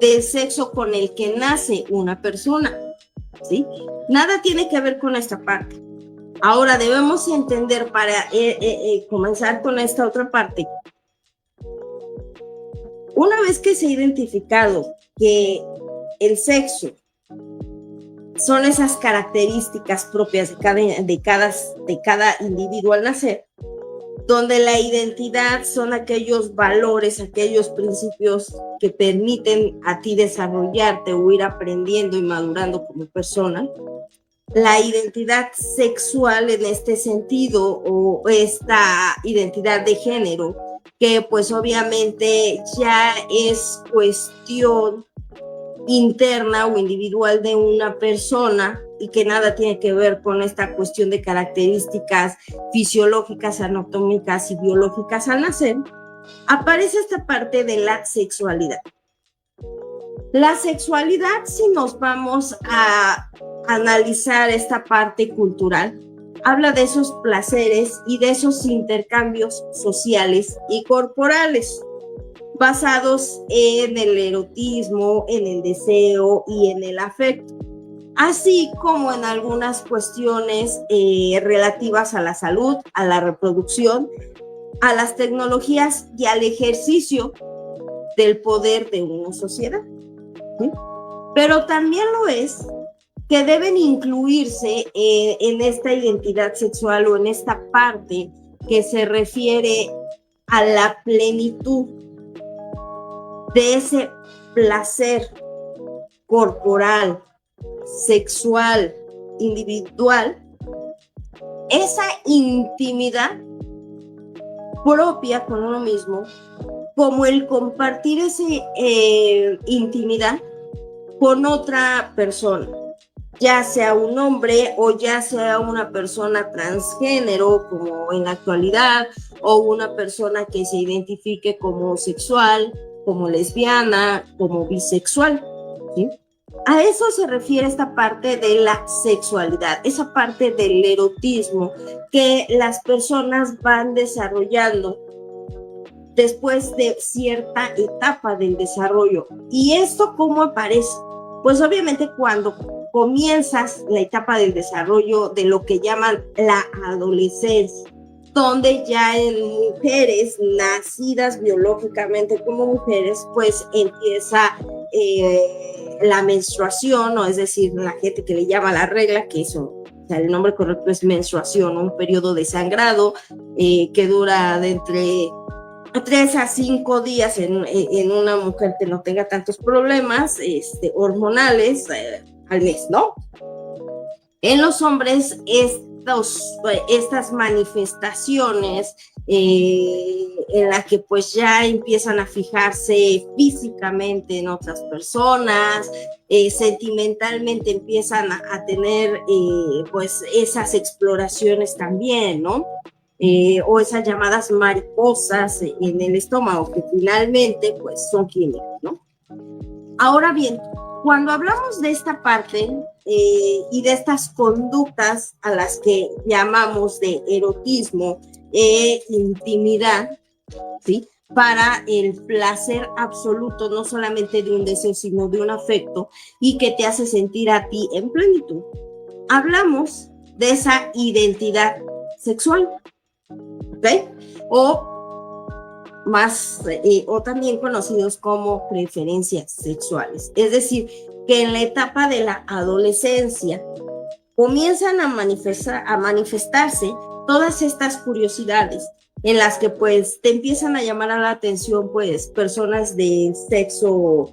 del sexo con el que nace una persona, ¿sí? Nada tiene que ver con esta parte. Ahora debemos entender para comenzar con esta otra parte. Una vez que se ha identificado que el sexo son esas características propias de cada individuo al nacer, donde la identidad son aquellos valores, aquellos principios que permiten a ti desarrollarte o ir aprendiendo y madurando como persona. La identidad sexual en este sentido, o esta identidad de género, que pues obviamente ya es cuestión interna o individual de una persona y que nada tiene que ver con esta cuestión de características fisiológicas, anatómicas y biológicas al nacer, aparece esta parte de la sexualidad. La sexualidad, si nos vamos a analizar esta parte cultural, habla de esos placeres y de esos intercambios sociales y corporales basados en el erotismo, en el deseo y en el afecto, así como en algunas cuestiones relativas a la salud, a la reproducción, a las tecnologías y al ejercicio del poder de una sociedad. ¿Sí? Pero también lo es que deben incluirse en esta identidad sexual o en esta parte que se refiere a la plenitud de ese placer corporal, sexual, individual, esa intimidad propia con uno mismo, como el compartir esa intimidad con otra persona, ya sea un hombre o ya sea una persona transgénero, como en la actualidad, o una persona que se identifique como sexual, como lesbiana, como bisexual, ¿sí? A eso se refiere esta parte de la sexualidad, esa parte del erotismo que las personas van desarrollando después de cierta etapa del desarrollo. ¿Y esto cómo aparece? Pues obviamente cuando comienzas la etapa del desarrollo de lo que llaman la adolescencia, donde ya en mujeres nacidas biológicamente como mujeres, pues empieza la menstruación, o es decir, la gente que le llama la regla, que eso, o sea, el nombre correcto es menstruación, un periodo de sangrado que dura de entre 3 a 5 días en una mujer que no tenga tantos problemas hormonales al mes, ¿no? En los hombres estas manifestaciones en las que pues ya empiezan a fijarse físicamente en otras personas, sentimentalmente empiezan a tener pues esas exploraciones también, ¿no? O esas llamadas mariposas en el estómago, que finalmente pues son químicos, ¿no? Ahora bien, cuando hablamos de esta parte y de estas conductas a las que llamamos de erotismo e intimidad, ¿sí? Para el placer absoluto, no solamente de un deseo, sino de un afecto, y que te hace sentir a ti en plenitud, hablamos de esa identidad sexual, ¿ok? O también conocidos como preferencias sexuales. Es decir, que en la etapa de la adolescencia comienzan a manifestarse todas estas curiosidades en las que pues te empiezan a llamar a la atención pues personas de sexo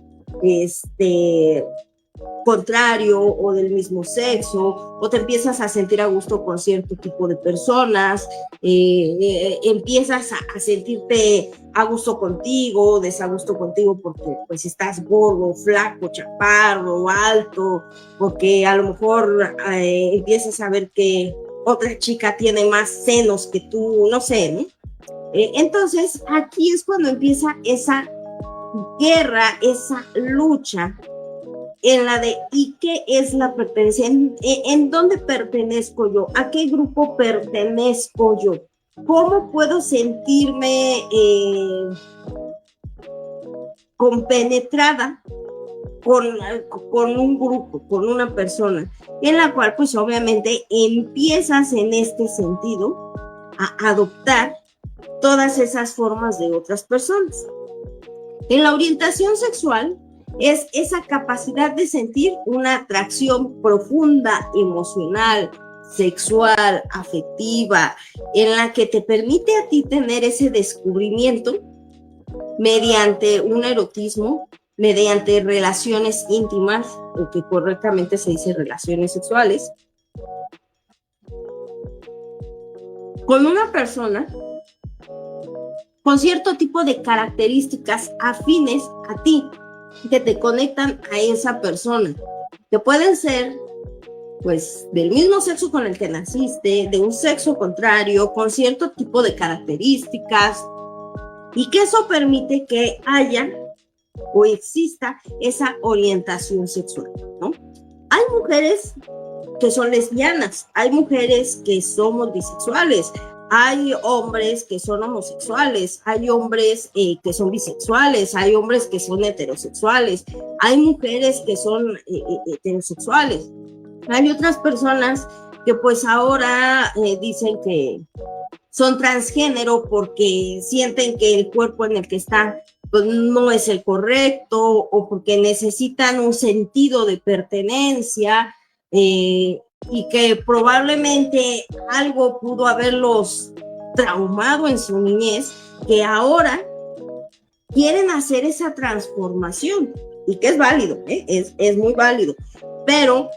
contrario o del mismo sexo, o te empiezas a sentir a gusto con cierto tipo de personas, empiezas a sentirte a gusto contigo, desagusto contigo porque pues estás gordo, flaco, chaparro, alto, porque a lo mejor empiezas a ver que otra chica tiene más senos que tú, no sé, ¿no? Entonces aquí es cuando empieza esa guerra, esa lucha en la de ¿y qué es la pertenencia? ¿En dónde pertenezco yo? ¿A qué grupo pertenezco yo? ¿Cómo puedo sentirme compenetrada con, con un grupo, con una persona, en la cual pues obviamente empiezas en este sentido a adoptar todas esas formas de otras personas. En la orientación sexual es esa capacidad de sentir una atracción profunda, emocional, sexual, afectiva, en la que te permite a ti tener ese descubrimiento mediante un erotismo, mediante relaciones íntimas, o que correctamente se dice relaciones sexuales, con una persona con cierto tipo de características afines a ti, que te conectan a esa persona, que pueden ser pues del mismo sexo con el que naciste, de un sexo contrario, con cierto tipo de características, y que eso permite que haya o exista esa orientación sexual, ¿no? Hay mujeres que son lesbianas, hay mujeres que somos bisexuales, hay hombres que son homosexuales, hay hombres que son bisexuales, hay hombres que son heterosexuales, hay mujeres que son heterosexuales. Hay otras personas que pues ahora dicen que son transgénero porque sienten que el cuerpo en el que están pues no es el correcto, o porque necesitan un sentido de pertenencia, y que probablemente algo pudo haberlos traumado en su niñez, que ahora quieren hacer esa transformación, y que es válido, es muy válido, pero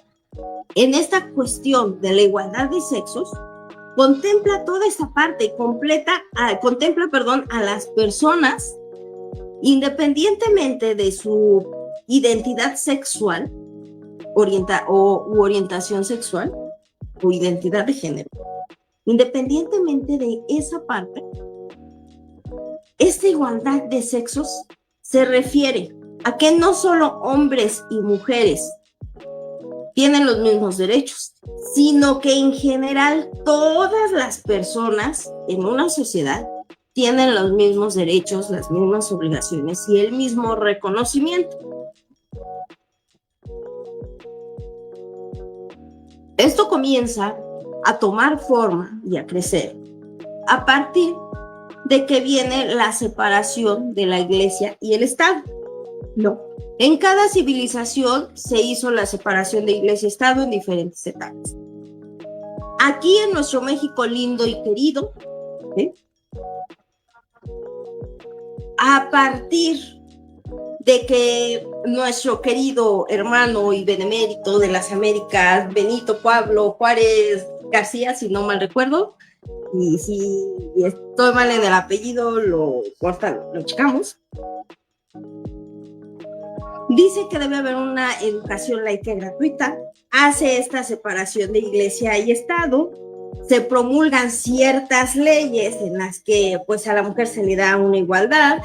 en esta cuestión de la igualdad de sexos, contempla toda esta parte, contempla, a las personas independientemente de su identidad sexual, orientación sexual, o identidad de género. Independientemente de esa parte, esta igualdad de sexos se refiere a que no solo hombres y mujeres tienen los mismos derechos, sino que en general todas las personas en una sociedad tienen los mismos derechos, las mismas obligaciones y el mismo reconocimiento. Esto comienza a tomar forma y a crecer a partir de que viene la separación de la Iglesia y el Estado. No. En cada civilización se hizo la separación de Iglesia y Estado en diferentes etapas. Aquí en nuestro México lindo y querido, ¿sí?, a partir de que nuestro querido hermano y benemérito de las Américas, Benito Pablo Juárez García, si no mal recuerdo, y si estoy mal en el apellido, lo checamos, dice que debe haber una educación laica y gratuita, hace esta separación de Iglesia y Estado, se promulgan ciertas leyes en las que pues a la mujer se le da una igualdad,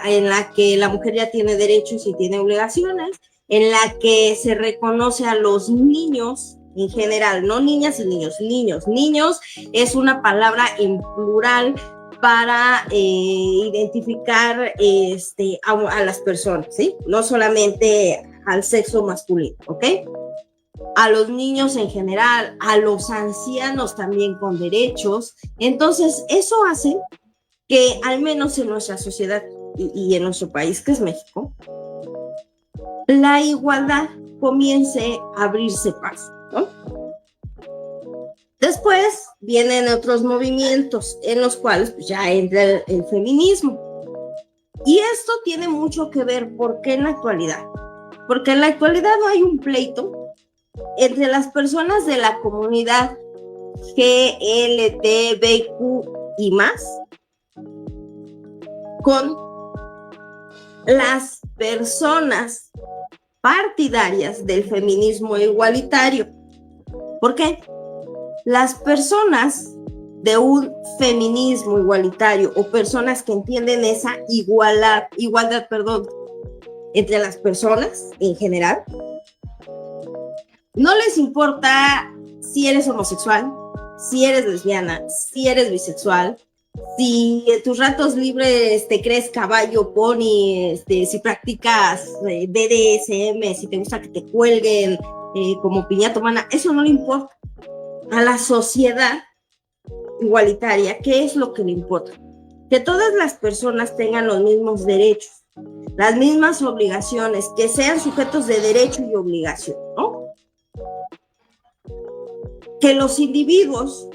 en la que la mujer ya tiene derechos y tiene obligaciones, en la que se reconoce a los niños en general, no niñas y niños, niños es una palabra en plural para identificar a las personas, ¿sí? No solamente al sexo masculino, ¿ok? A los niños en general, a los ancianos también con derechos. Entonces, eso hace que al menos en nuestra sociedad y en nuestro país, que es México, la igualdad comience a abrirse paso, ¿no? Después vienen otros movimientos en los cuales pues, ya entra el feminismo. Y esto tiene mucho que ver, ¿por qué en la actualidad? Porque en la actualidad no hay un pleito entre las personas de la comunidad GLTBQ y más con las personas partidarias del feminismo igualitario. ¿Por qué? Las personas de un feminismo igualitario o personas que entienden esa igualdad, entre las personas en general, no les importa si eres homosexual, si eres lesbiana, si eres bisexual, Si en tus ratos libres te crees caballo, pony, si practicas BDSM, si te gusta que te cuelguen como piñata humana, eso no le importa. A la sociedad igualitaria, ¿qué es lo que le importa? Que todas las personas tengan los mismos derechos, las mismas obligaciones, que sean sujetos de derecho y obligación, ¿no? Que los individuos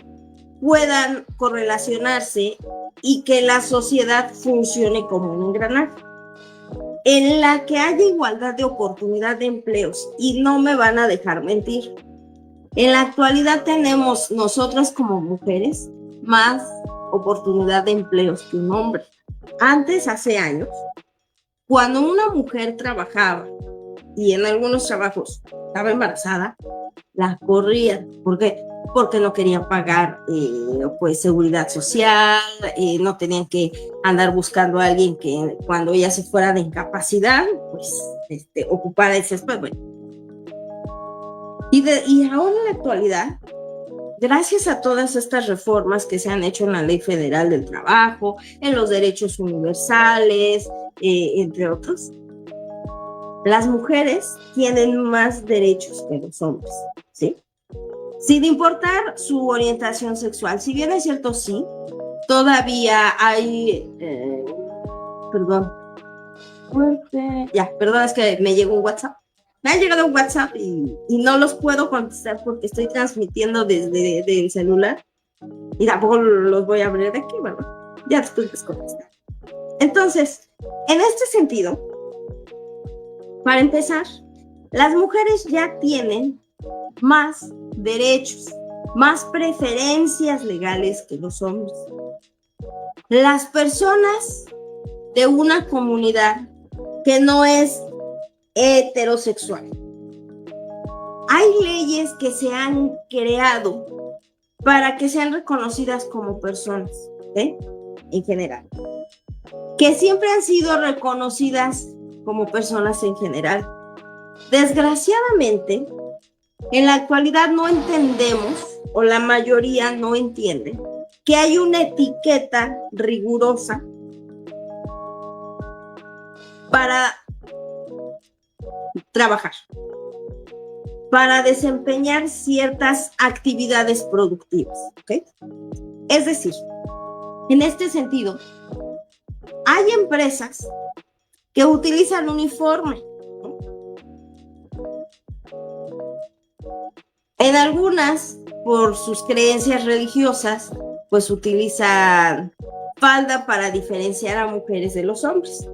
puedan correlacionarse y que la sociedad funcione como un engranaje en la que haya igualdad de oportunidad de empleos. Y no me van a dejar mentir, en la actualidad tenemos nosotras como mujeres más oportunidad de empleos que un hombre. Antes, hace años, cuando una mujer trabajaba y en algunos trabajos estaba embarazada, la corrían. ¿Por qué? Porque no querían pagar pues seguridad social, no tenían que andar buscando a alguien que cuando ella se fuera de incapacidad, pues ocupara ese espacio. Bueno. Y ahora en la actualidad, gracias a todas estas reformas que se han hecho en la Ley Federal del Trabajo, en los derechos universales, entre otros, las mujeres tienen más derechos que los hombres, ¿sí? Sin importar su orientación sexual. Si bien es cierto, sí, todavía hay, perdón, perdón, es que me llegó un WhatsApp. Me ha llegado un WhatsApp y no los puedo contestar porque estoy transmitiendo desde el celular y tampoco los voy a abrir de aquí, ¿verdad? Ya después les contestar. Entonces, en este sentido, para empezar, las mujeres ya tienen más derechos, más preferencias legales que los hombres. Las personas de una comunidad que no es heterosexual, hay leyes que se han creado para que sean reconocidas como personas, ¿eh? En general, que siempre han sido reconocidas como personas en general. Desgraciadamente, en la actualidad no entendemos, o la mayoría no entiende, que hay una etiqueta rigurosa para trabajar, para desempeñar ciertas actividades productivas, ¿ok? Es decir, en este sentido, hay empresas que utilizan uniforme, ¿no? En algunas, por sus creencias religiosas, pues utilizan falda para diferenciar a mujeres de los hombres.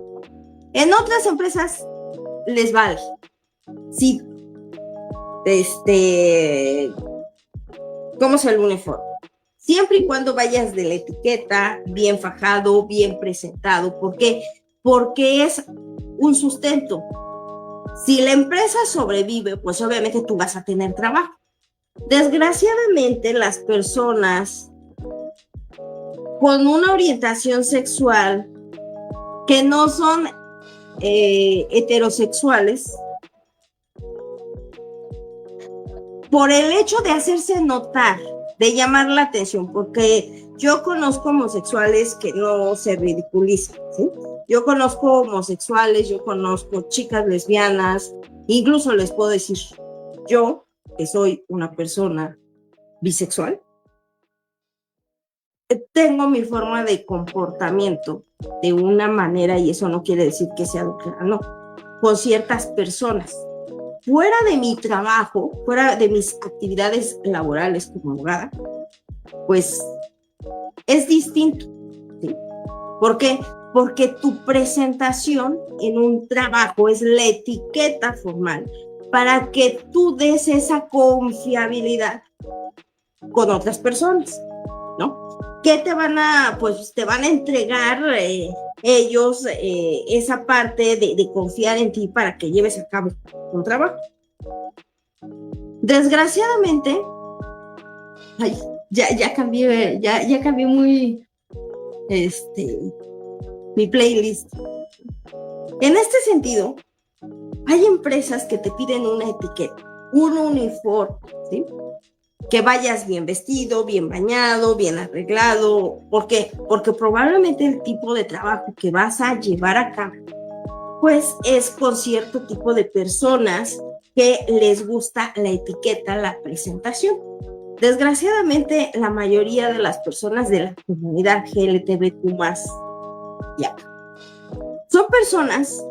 En otras empresas les vale. Sí, ¿cómo es el uniforme? Siempre y cuando vayas de la etiqueta, bien fajado, bien presentado. ¿Por qué? Porque es un sustento. Si la empresa sobrevive, pues obviamente tú vas a tener trabajo. Desgraciadamente, las personas con una orientación sexual que no son heterosexuales, por el hecho de hacerse notar, de llamar la atención, porque yo conozco homosexuales que no se ridiculizan, ¿sí? Yo conozco homosexuales, yo conozco chicas lesbianas, incluso les puedo decir, yo, que soy una persona bisexual, tengo mi forma de comportamiento de una manera, y eso no quiere decir que sea adulterada, no, con ciertas personas. Fuera de mi trabajo, fuera de mis actividades laborales como abogada, pues es distinto, ¿sí? ¿Por qué? Porque tu presentación en un trabajo es la etiqueta formal para que tú des esa confiabilidad con otras personas, ¿no? ¿Qué te van a, pues te van a entregar ellos esa parte de confiar en ti para que lleves a cabo un trabajo? Desgraciadamente, ay, ya cambié muy mi playlist. En este sentido, hay empresas que te piden una etiqueta, un uniforme, ¿sí? que vayas bien vestido, bien bañado, bien arreglado. ¿Por qué? Porque probablemente el tipo de trabajo que vas a llevar a cabo, pues es con cierto tipo de personas que les gusta la etiqueta, la presentación. Desgraciadamente, la mayoría de las personas de la comunidad LGBTQ+, ya, son personas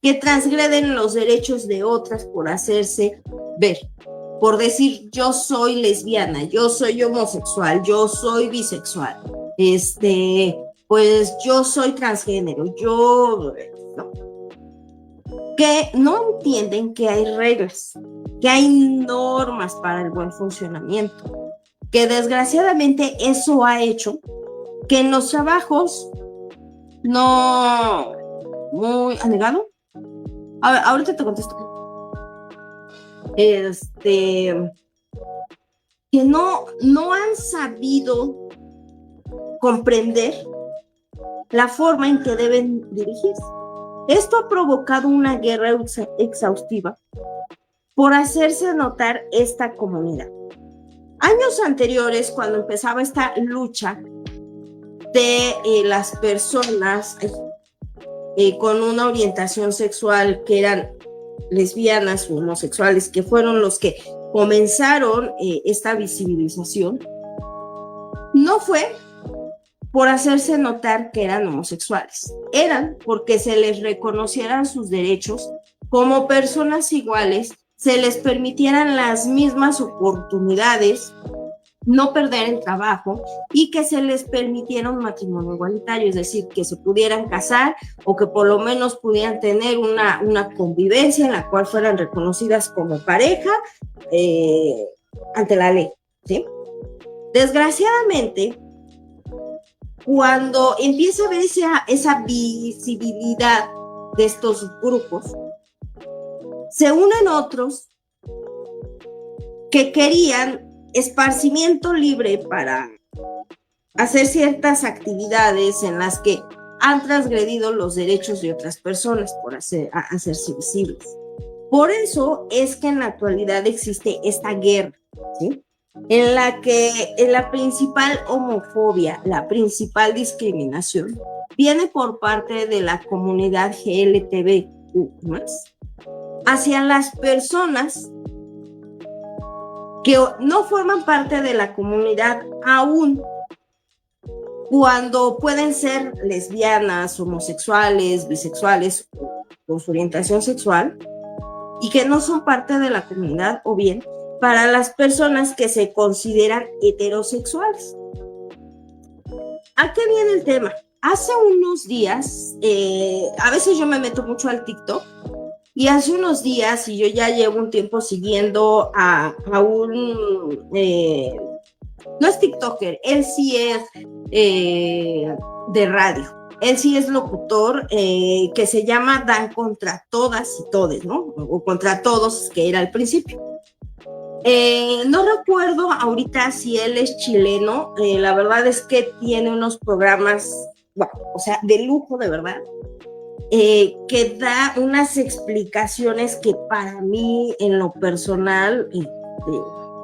que transgreden los derechos de otras por hacerse ver, por decir yo soy lesbiana, yo soy homosexual, yo soy bisexual, pues yo soy transgénero, no. Que no entienden que hay reglas, que hay normas para el buen funcionamiento, que desgraciadamente eso ha hecho que en los trabajos no muy anegado. A ver, ahorita te contesto. Que no han sabido comprender la forma en que deben dirigirse. Esto ha provocado una guerra exhaustiva por hacerse notar esta comunidad. Años anteriores, cuando empezaba esta lucha de las personas con una orientación sexual que eran lesbianas o homosexuales, que fueron los que comenzaron esta visibilización, no fue por hacerse notar que eran homosexuales, eran porque se les reconocieran sus derechos como personas iguales, se les permitieran las mismas oportunidades, no perder el trabajo y que se les permitiera un matrimonio igualitario, es decir, que se pudieran casar o que por lo menos pudieran tener una convivencia en la cual fueran reconocidas como pareja ante la ley, ¿sí? Desgraciadamente, cuando empieza a ver esa visibilidad de estos grupos, se unen otros que querían esparcimiento libre para hacer ciertas actividades en las que han transgredido los derechos de otras personas por hacerse visibles. Por eso es que en la actualidad existe esta guerra, ¿sí? En la que la principal homofobia, la principal discriminación, viene por parte de la comunidad LGBTQ+, hacia las personas que no forman parte de la comunidad aún, cuando pueden ser lesbianas, homosexuales, bisexuales, con su orientación sexual, y que no son parte de la comunidad, o bien para las personas que se consideran heterosexuales. ¿A qué viene el tema? Hace unos días, a veces yo me meto mucho al TikTok, y hace unos días, y yo ya llevo un tiempo siguiendo a un, no es TikToker, él sí es de radio, él sí es locutor, que se llama Dan contra todas y todes, ¿no? O contra todos, que era al principio. No recuerdo ahorita si él es chileno, la verdad es que tiene unos programas, bueno, o sea, de lujo, de verdad. Que da unas explicaciones que para mí, en lo personal,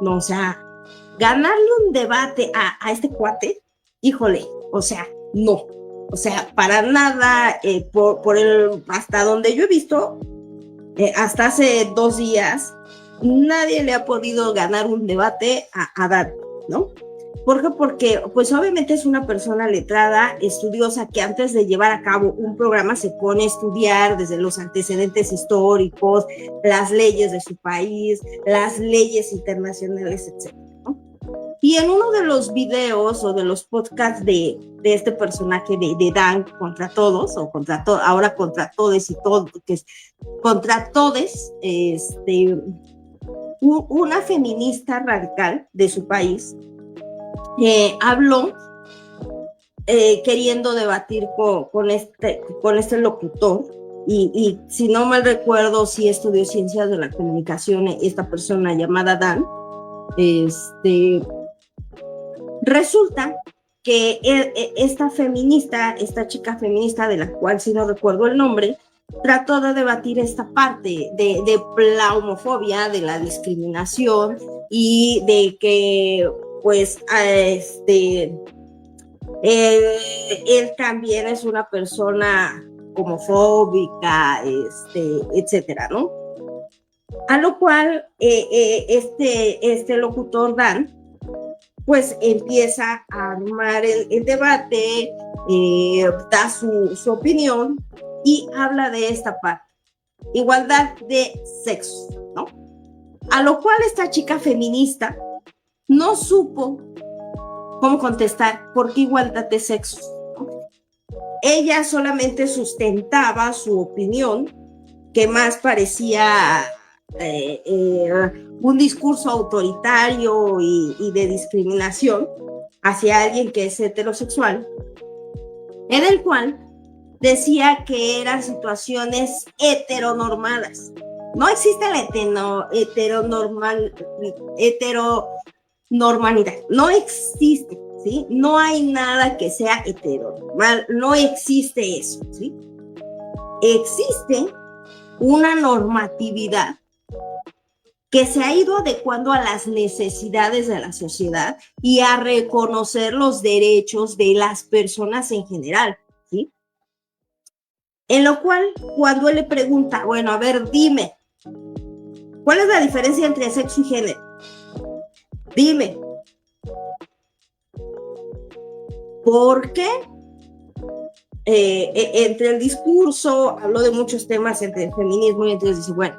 no, o sea, ganarle un debate a este cuate, híjole, o sea, no, o sea, para nada, hasta donde yo he visto, hasta hace 2 días, nadie le ha podido ganar un debate a Dan, ¿no? ¿Por qué? Porque pues obviamente es una persona letrada, estudiosa, que antes de llevar a cabo un programa se pone a estudiar desde los antecedentes históricos, las leyes de su país, las leyes internacionales, etc., ¿no? Y en uno de los videos o de los podcasts de este personaje de Dan contra todos, o ahora contra todes y todo, que es contra todes, una feminista radical de su país, habló queriendo debatir con este locutor, y si no mal recuerdo, sí estudió ciencias de la comunicación, esta persona llamada Dan. Resulta que esta chica feminista, de la cual sí no recuerdo el nombre, trató de debatir esta parte de la homofobia, de la discriminación y de que pues él también es una persona homofóbica, etcétera, ¿no? A lo cual este locutor Dan pues empieza a armar el debate, da su opinión y habla de esta parte, igualdad de sexo, ¿no? A lo cual esta chica feminista no supo cómo contestar por qué igualdad de sexo, ¿no? Ella solamente sustentaba su opinión, que más parecía un discurso autoritario y de discriminación hacia alguien que es heterosexual, en el cual decía que eran situaciones heteronormadas. No existe la heteronormalidad, no existe, ¿sí? No hay nada que sea heteronormal, no existe eso, ¿sí? Existe una normatividad que se ha ido adecuando a las necesidades de la sociedad y a reconocer los derechos de las personas en general, ¿sí? En lo cual, cuando él le pregunta, bueno, a ver, dime, ¿cuál es la diferencia entre sexo y género? Dime. ¿Por qué? Entre el discurso, habló de muchos temas entre el feminismo y entonces dice, bueno,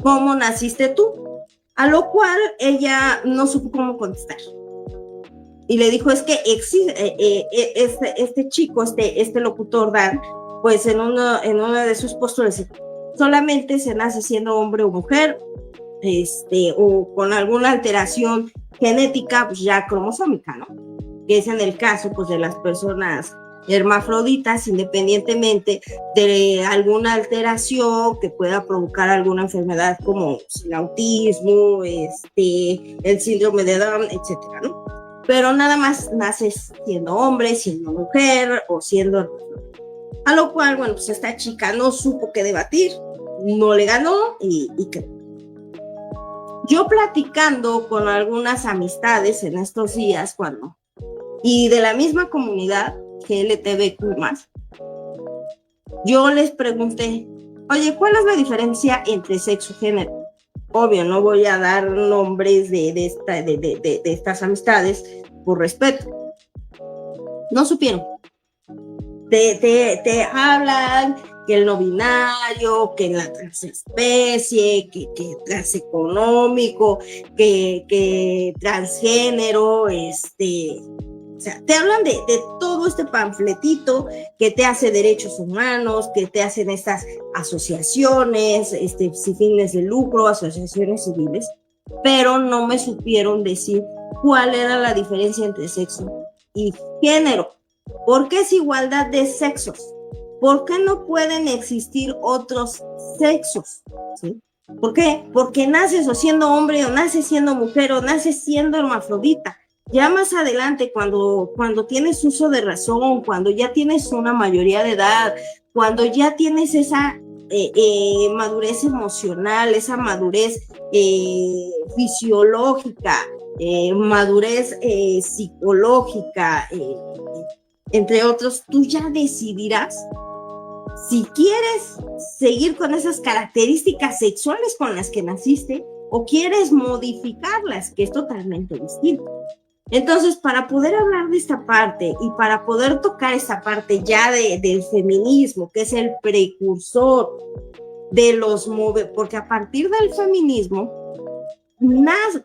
¿cómo naciste tú? A lo cual ella no supo cómo contestar. Y le dijo, es que este chico, este locutor Dan, pues en uno de sus posturas, solamente se nace siendo hombre o mujer, o con alguna alteración genética, pues ya cromosómica, ¿no? Que es en el caso, pues, de las personas hermafroditas, independientemente de alguna alteración que pueda provocar alguna enfermedad como el autismo, el síndrome de Down, etcétera, ¿no? Pero nada más naces siendo hombre, siendo mujer o siendo... A lo cual, bueno, pues esta chica no supo qué debatir, no le ganó y quedó. Yo platicando con algunas amistades en estos días, y de la misma comunidad LGBTQ+, yo les pregunté, oye, ¿cuál es la diferencia entre sexo y género? Obvio, no voy a dar nombres de estas amistades por respeto. No supieron. Te hablan que el no binario, que la transespecie, que transeconómico, que transgénero, o sea, te hablan de todo este panfletito que te hace derechos humanos, que te hacen estas asociaciones, sin fines de lucro, asociaciones civiles, pero no me supieron decir cuál era la diferencia entre sexo y género. ¿Por qué es igualdad de sexos? ¿Por qué no pueden existir otros sexos? ¿Sí? ¿Por qué? Porque naces o siendo hombre, o naces siendo mujer, o naces siendo hermafrodita. Ya más adelante, cuando tienes uso de razón, cuando ya tienes una mayoría de edad, cuando ya tienes esa madurez emocional, esa madurez fisiológica, madurez psicológica, entre otros, tú ya decidirás si quieres seguir con esas características sexuales con las que naciste o quieres modificarlas, que es totalmente distinto. Entonces, para poder hablar de esta parte y para poder tocar esta parte ya del feminismo, que es el precursor de los porque a partir del feminismo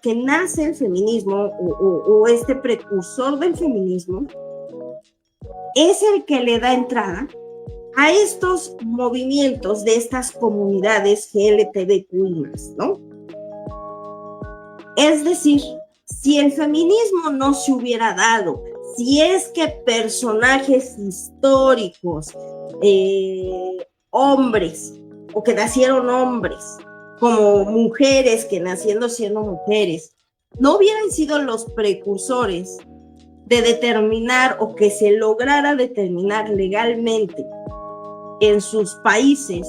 que nace el feminismo o este precursor del feminismo, es el que le da entrada a estos movimientos de estas comunidades LGBTQI+, ¿no? Es decir, si el feminismo no se hubiera dado, si es que personajes históricos, hombres, o que nacieron hombres, como mujeres que naciendo siendo mujeres, no hubieran sido los precursores de determinar o que se lograra determinar legalmente en sus países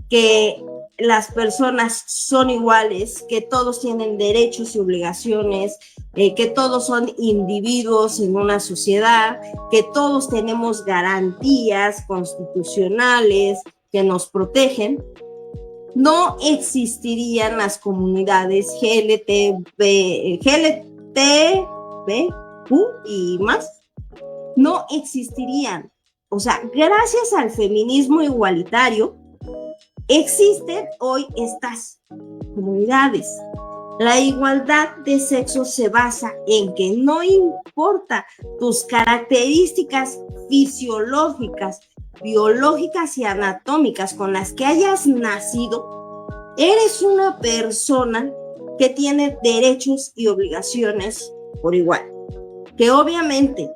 que las personas son iguales, que todos tienen derechos y obligaciones, que todos son individuos en una sociedad, que todos tenemos garantías constitucionales que nos protegen, no existirían las comunidades GLTBQ y más, no existirían. O sea, gracias al feminismo igualitario, existen hoy estas comunidades. La igualdad de sexo se basa en que no importa tus características fisiológicas, biológicas y anatómicas con las que hayas nacido, eres una persona que tiene derechos y obligaciones por igual. Que obviamente,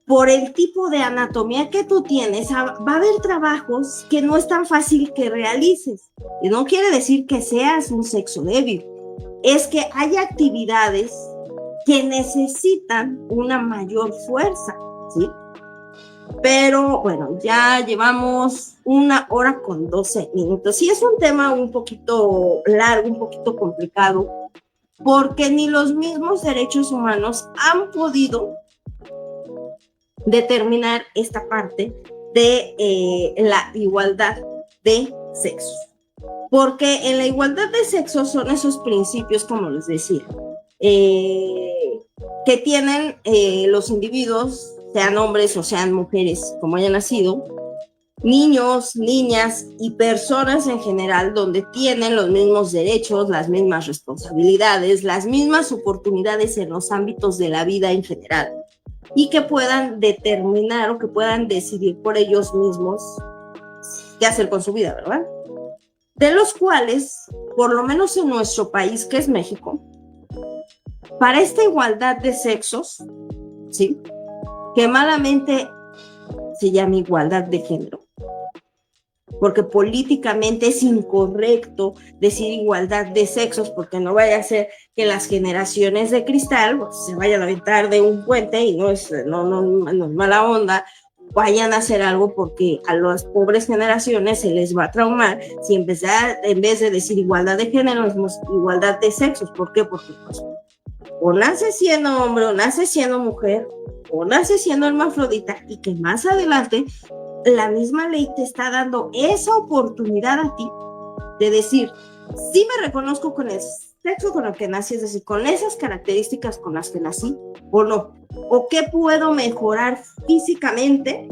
por el tipo de anatomía que tú tienes, va a haber trabajos que no es tan fácil que realices. Y no quiere decir que seas un sexo débil. Es que hay actividades que necesitan una mayor fuerza, ¿sí? Pero bueno, ya llevamos 1 hora con 12 minutos. Sí, es un tema un poquito largo, un poquito complicado, porque ni los mismos derechos humanos han podido determinar esta parte de la igualdad de sexos. Porque en la igualdad de sexos son esos principios, como les decía, que tienen los individuos, sean hombres o sean mujeres, como hayan nacido, niños, niñas y personas en general, donde tienen los mismos derechos, las mismas responsabilidades, las mismas oportunidades en los ámbitos de la vida en general, y que puedan determinar o que puedan decidir por ellos mismos qué hacer con su vida, ¿verdad? De los cuales, por lo menos en nuestro país, que es México, para esta igualdad de sexos, ¿sí?, que malamente se llama igualdad de género, porque políticamente es incorrecto decir igualdad de sexos, porque no vaya a ser que las generaciones de cristal pues, se vayan a aventar de un puente y no es mala onda, vayan a hacer algo, porque a las pobres generaciones se les va a traumar si en vez de decir igualdad de género, decimos igualdad de sexos. ¿Por qué? Porque pues, o nace siendo hombre, o nace siendo mujer, o nace siendo hermafrodita, y que más adelante la misma ley te está dando esa oportunidad a ti de decir, sí me reconozco con el sexo con el que nací, es decir, con esas características con las que nací, o no, o qué puedo mejorar físicamente,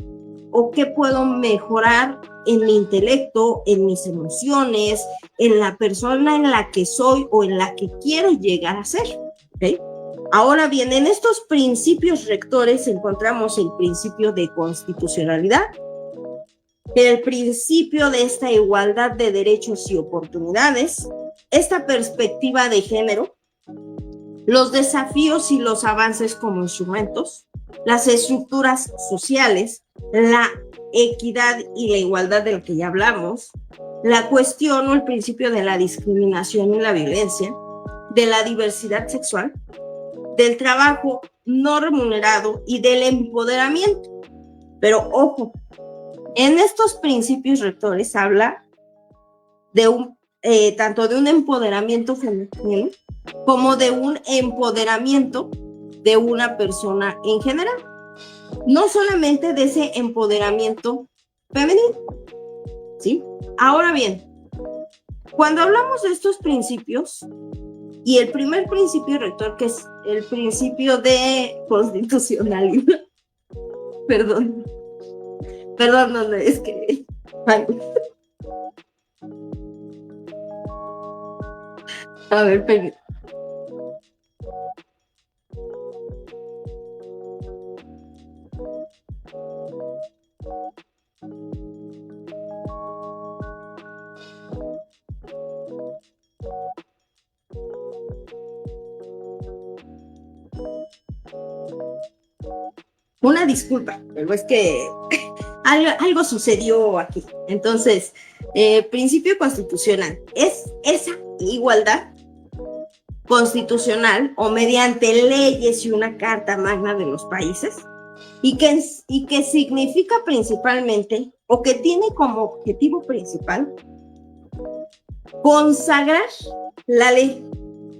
o qué puedo mejorar en mi intelecto, en mis emociones, en la persona en la que soy o en la que quiero llegar a ser, ¿ok? Ahora bien, en estos principios rectores encontramos el principio de constitucionalidad, el principio de esta igualdad de derechos y oportunidades, esta perspectiva de género, los desafíos y los avances como instrumentos, las estructuras sociales, la equidad y la igualdad de lo que ya hablamos, la cuestión o el principio de la discriminación y la violencia, de la diversidad sexual, del trabajo no remunerado y del empoderamiento. Pero ojo, en estos principios rectores habla de tanto de un empoderamiento femenino como de un empoderamiento de una persona en general, no solamente de ese empoderamiento femenino, ¿sí? Ahora bien, cuando hablamos de estos principios, y el primer principio rector, que es el principio de constitucionalidad, perdón, no, es que... A ver, permítame. Una disculpa, pero es que algo sucedió aquí. Entonces, principio constitucional es esa igualdad constitucional o mediante leyes y una carta magna de los países, y que significa principalmente o que tiene como objetivo principal consagrar la ley,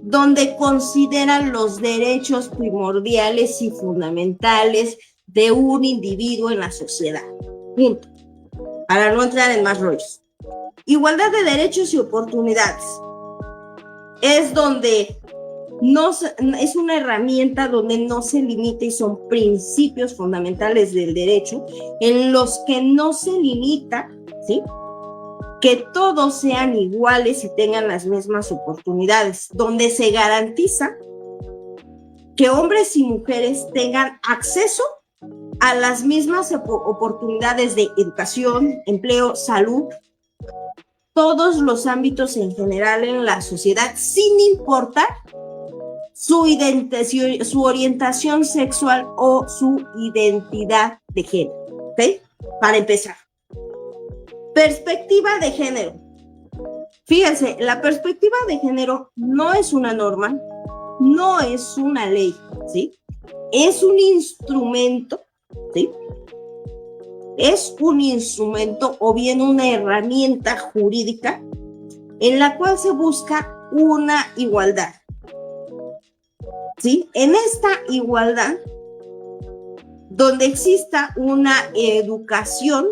donde consideran los derechos primordiales y fundamentales de un individuo en la sociedad. Punto. Para no entrar en más rollos. Igualdad de derechos y oportunidades. Es donde es una herramienta donde no se limita y son principios fundamentales del derecho en los que no se limita, ¿sí?, que todos sean iguales y tengan las mismas oportunidades, donde se garantiza que hombres y mujeres tengan acceso a las mismas oportunidades de educación, empleo, salud, todos los ámbitos en general en la sociedad, sin importar su orientación sexual o su identidad de género. ¿Ok? Para empezar. Perspectiva de género. Fíjense, la perspectiva de género no es una norma, no es una ley, ¿sí? Es un instrumento, ¿sí? Es un instrumento o bien una herramienta jurídica en la cual se busca una igualdad, ¿sí? En esta igualdad, donde exista una educación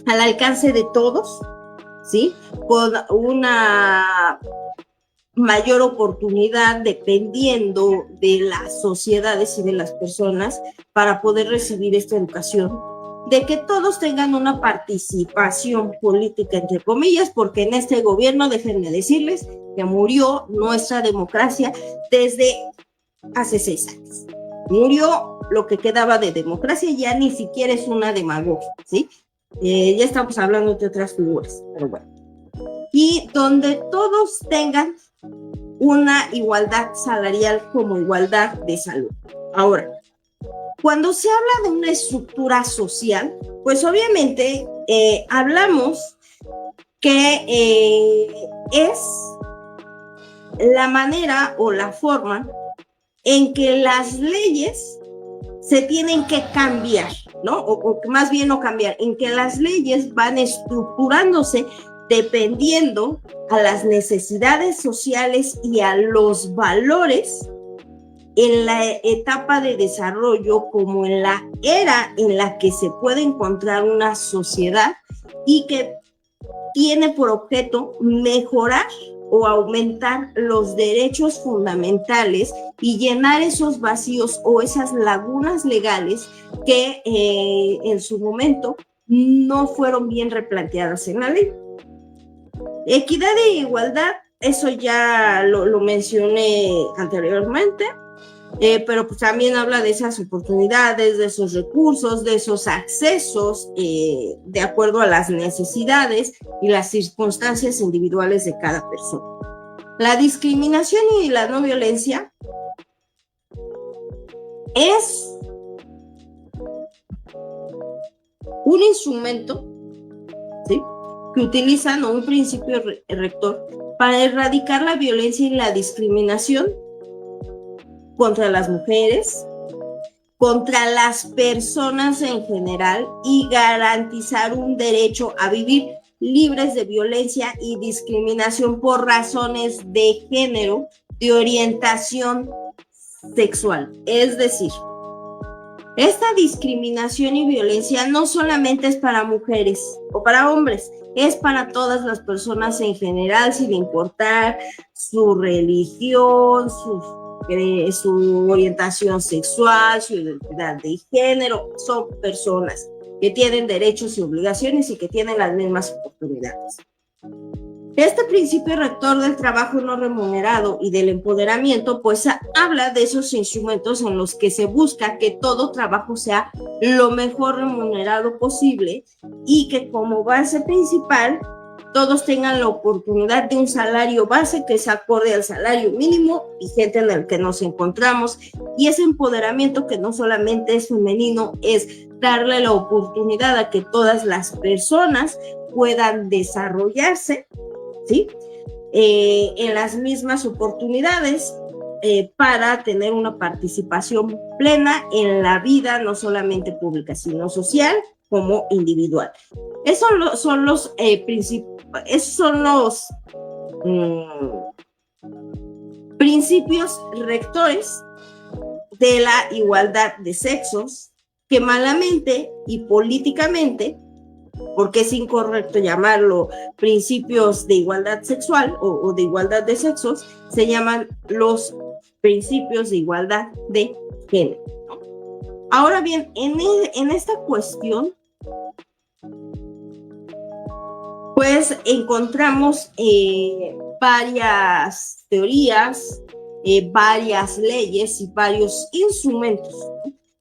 al alcance de todos, ¿sí?, con una mayor oportunidad dependiendo de las sociedades y de las personas para poder recibir esta educación, de que todos tengan una participación política, entre comillas, porque en este gobierno, déjenme decirles, que murió nuestra democracia desde hace 6 años. Murió lo que quedaba de democracia, ya ni siquiera es una demagogia, ¿sí? Ya estamos hablando de otras figuras, pero bueno. Y donde todos tengan una igualdad salarial como igualdad de salud. Ahora, cuando se habla de una estructura social, pues obviamente hablamos que es la manera o la forma en que las leyes se tienen que cambiar, ¿no? O más bien no cambiar, en que las leyes van estructurándose dependiendo a las necesidades sociales y a los valores en la etapa de desarrollo, como en la era en la que se puede encontrar una sociedad y que tiene por objeto mejorar o aumentar los derechos fundamentales y llenar esos vacíos o esas lagunas legales que en su momento no fueron bien replanteadas en la ley. Equidad e igualdad, eso ya lo mencioné anteriormente, pero pues también habla de esas oportunidades, de esos recursos, de esos accesos de acuerdo a las necesidades y las circunstancias individuales de cada persona. La discriminación y la no violencia es un instrumento, ¿sí?, que utilizan un principio rector para erradicar la violencia y la discriminación contra las mujeres, contra las personas en general y garantizar un derecho a vivir libres de violencia y discriminación por razones de género, de orientación sexual. Es decir, esta discriminación y violencia no solamente es para mujeres o para hombres, es para todas las personas en general, sin importar su religión, su orientación sexual, su identidad de género. Son personas que tienen derechos y obligaciones y que tienen las mismas oportunidades. Este principio rector del trabajo no remunerado y del empoderamiento, pues habla de esos instrumentos en los que se busca que todo trabajo sea lo mejor remunerado posible y que como base principal todos tengan la oportunidad de un salario base que se acorde al salario mínimo vigente en el que nos encontramos, y ese empoderamiento que no solamente es femenino, es darle la oportunidad a que todas las personas puedan desarrollarse, ¿sí?, en las mismas oportunidades para tener una participación plena en la vida, no solamente pública, sino social como individual. Esos son los principios rectores de la igualdad de sexos, que malamente y políticamente, porque es incorrecto llamarlo principios de igualdad sexual o de igualdad de sexos, se llaman los principios de igualdad de género, ¿no? Ahora bien, en esta cuestión, pues encontramos varias teorías, varias leyes y varios instrumentos.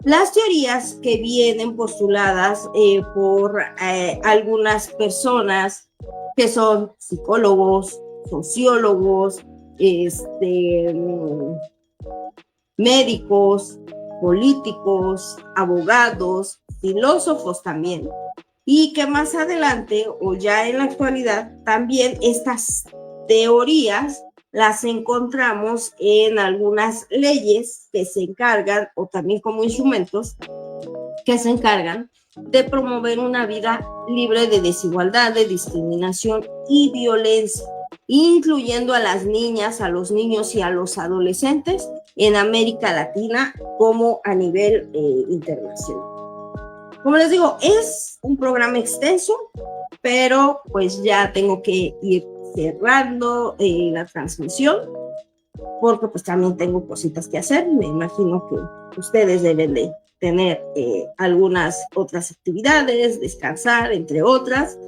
Las teorías que vienen postuladas por algunas personas que son psicólogos, sociólogos, médicos, políticos, abogados, filósofos también, y que más adelante o ya en la actualidad también estas teorías las encontramos en algunas leyes que se encargan, o también como instrumentos, que se encargan de promover una vida libre de desigualdad, de discriminación y violencia, incluyendo a las niñas, a los niños y a los adolescentes en América Latina como a nivel internacional. Como les digo, es un programa extenso, pero pues ya tengo que ir cerrando la transmisión, porque pues también tengo cositas que hacer. Me imagino que ustedes deben de tener algunas otras actividades, descansar, entre otras,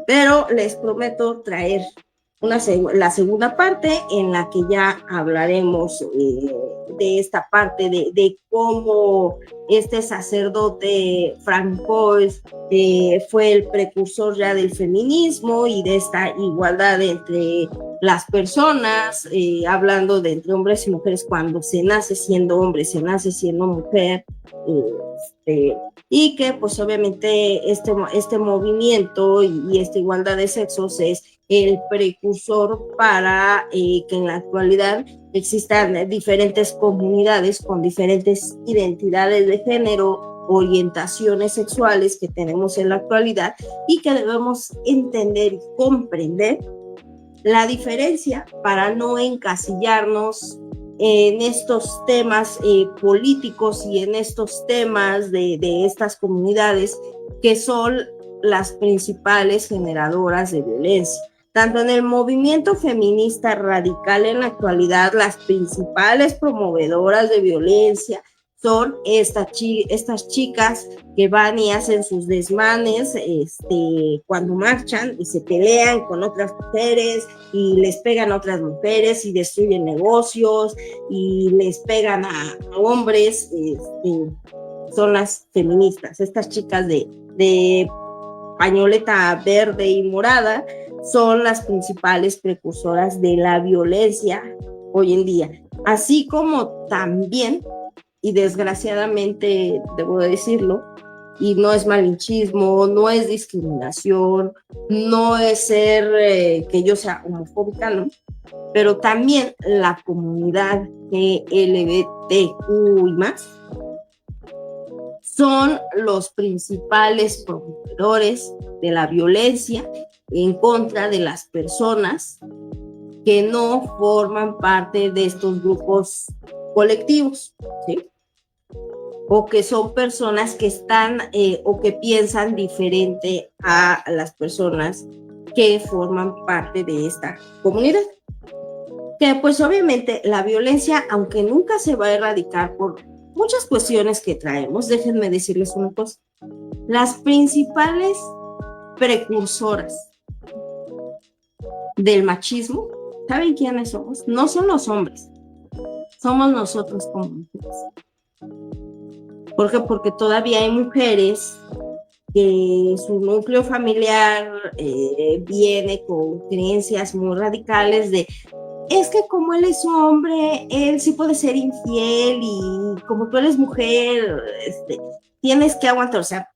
pero les prometo traer la segunda parte en la que ya hablaremos de esta parte de cómo este sacerdote Francois fue el precursor ya del feminismo y de esta igualdad entre las personas, hablando de entre hombres y mujeres, cuando se nace siendo hombre, se nace siendo mujer, y que pues obviamente este movimiento y esta igualdad de sexos es el precursor para que en la actualidad existan diferentes comunidades con diferentes identidades de género, orientaciones sexuales que tenemos en la actualidad, y que debemos entender y comprender la diferencia para no encasillarnos en estos temas políticos y en estos temas de estas comunidades que son las principales generadoras de violencia. Tanto en el movimiento feminista radical en la actualidad, las principales promovedoras de violencia son estas chicas que van y hacen sus desmanes cuando marchan y se pelean con otras mujeres y les pegan a otras mujeres y destruyen negocios y les pegan a hombres. Son las feministas, estas chicas de pañoleta verde y morada son las principales precursoras de la violencia hoy en día, así como también, y desgraciadamente debo decirlo, y no es malinchismo, no es discriminación, no es ser que yo sea homofóbica, ¿no? Pero también la comunidad LGBTQ y más son los principales promovedores de la violencia en contra de las personas que no forman parte de estos grupos colectivos, ¿sí? O que son personas que están o que piensan diferente a las personas que forman parte de esta comunidad. Que pues obviamente la violencia, aunque nunca se va a erradicar por muchas cuestiones que traemos, déjenme decirles una cosa, las principales precursoras del machismo, ¿saben quiénes somos? No son los hombres, somos nosotros como mujeres. ¿Por qué? Porque todavía hay mujeres que su núcleo familiar viene con creencias muy radicales de es que como él es hombre, él sí puede ser infiel y como tú eres mujer, tienes que aguantar. O sea,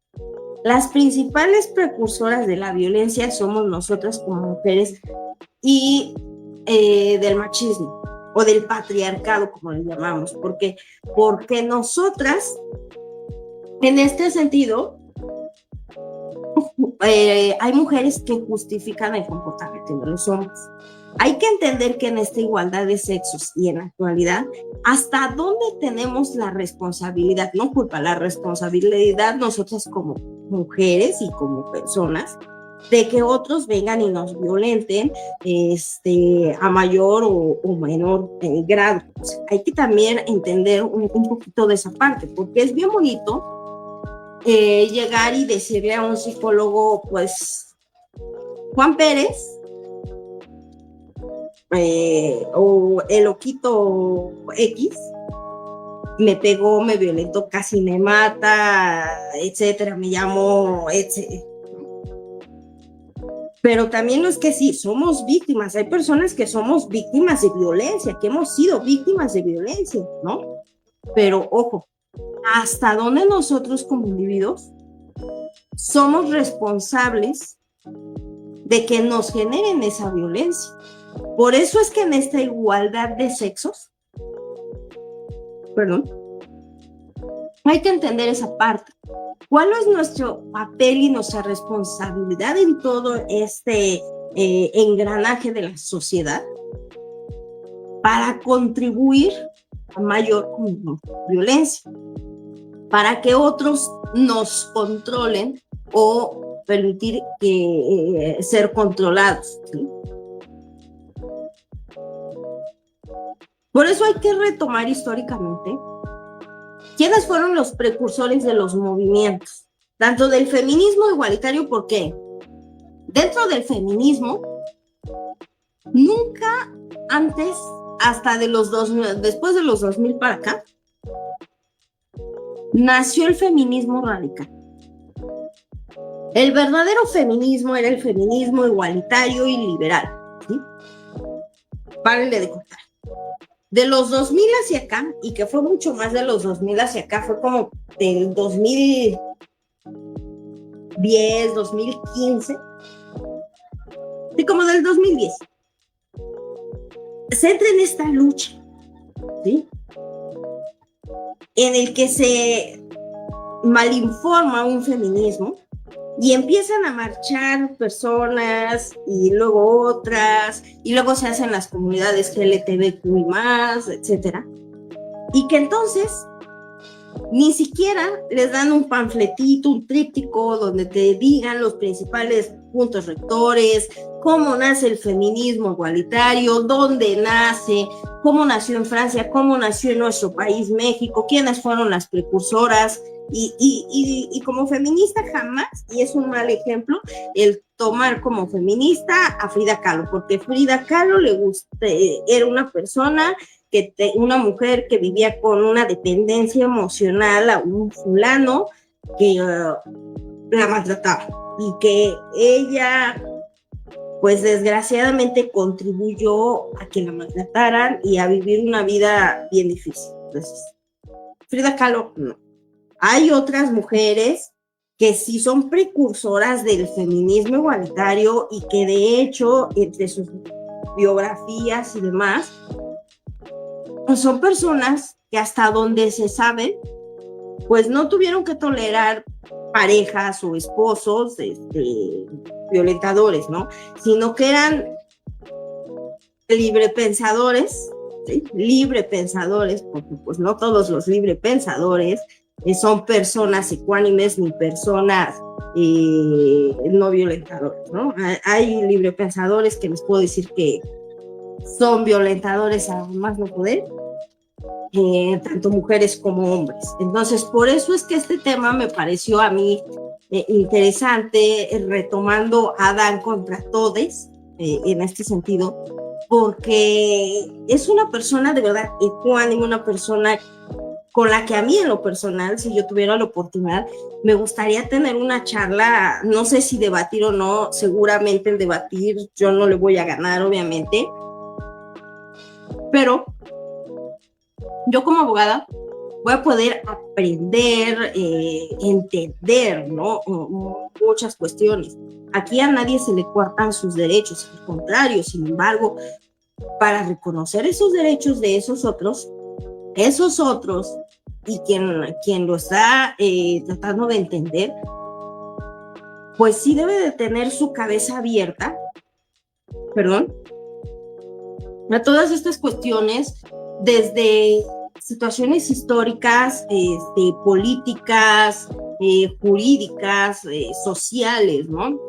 las principales precursoras de la violencia somos nosotras como mujeres y del machismo o del patriarcado, como le llamamos. ¿Por qué? Porque nosotras, en este sentido, hay mujeres que justifican el comportamiento de los hombres. Hay que entender que en esta igualdad de sexos y en la actualidad, hasta dónde tenemos la responsabilidad, no culpa, la responsabilidad nosotras como mujeres y como personas, de que otros vengan y nos violenten a mayor o menor grado. O sea, hay que también entender un poquito de esa parte, porque es bien bonito llegar y decirle a un psicólogo, pues, Juan Pérez, o el loquito X, me pegó, me violentó, casi me mata, etcétera, me llamó, etcétera. Pero también no es que sí, somos víctimas, hay personas que somos víctimas de violencia, que hemos sido víctimas de violencia, ¿no? Pero ojo, hasta dónde nosotros como individuos somos responsables de que nos generen esa violencia. Por eso es que en esta igualdad de sexos, perdón, hay que entender esa parte. ¿Cuál es nuestro papel y nuestra responsabilidad en todo este engranaje de la sociedad para contribuir a mayor violencia? Para que otros nos controlen o permitir ser controlados, ¿sí? Por eso hay que retomar históricamente quiénes fueron los precursores de los movimientos, tanto del feminismo igualitario, porque dentro del feminismo, nunca antes, hasta después de los 2000 para acá, nació el feminismo radical. El verdadero feminismo era el feminismo igualitario y liberal, ¿sí? Párenle de contar. De los 2000 hacia acá, y que fue mucho más de los 2000 hacia acá, fue como del 2010, 2015, y como del 2010, se entra en esta lucha, ¿sí? En el que se malinforma un feminismo y empiezan a marchar personas y luego otras, y luego se hacen las comunidades LGBTQ+, etcétera, y que entonces ni siquiera les dan un panfletito, un tríptico donde te digan los principales puntos rectores, cómo nace el feminismo igualitario, dónde nace, cómo nació en Francia, cómo nació en nuestro país, México, quiénes fueron las precursoras. Y como feminista jamás, y es un mal ejemplo, el tomar como feminista a Frida Kahlo, porque Frida Kahlo era una persona, una mujer que vivía con una dependencia emocional a un fulano que la maltrataba, y que ella, pues desgraciadamente contribuyó a que la maltrataran y a vivir una vida bien difícil. Entonces, Frida Kahlo no. Hay otras mujeres que sí son precursoras del feminismo igualitario y que de hecho, entre sus biografías y demás, pues son personas que hasta donde se sabe, pues no tuvieron que tolerar parejas o esposos violentadores, ¿no? Sino que eran librepensadores, ¿sí? Librepensadores, porque pues no todos los librepensadores son personas ecuánimes ni personas no violentadores, ¿no? Hay librepensadores que les puedo decir que son violentadores a más no poder, tanto mujeres como hombres. Entonces, por eso es que este tema me pareció a mí interesante, retomando a Adán contra Todes, en este sentido, porque es una persona de verdad ecuánime, una persona con la que a mí en lo personal, si yo tuviera la oportunidad, me gustaría tener una charla, no sé si debatir o no, seguramente el debatir yo no le voy a ganar, obviamente, pero yo como abogada voy a poder aprender, entender, ¿no? Muchas cuestiones. Aquí a nadie se le coartan sus derechos, al contrario, sin embargo, para reconocer esos derechos de esos otros, y quien lo está tratando de entender, pues sí debe de tener su cabeza abierta, perdón, a todas estas cuestiones, desde situaciones históricas, políticas, jurídicas, sociales, ¿no?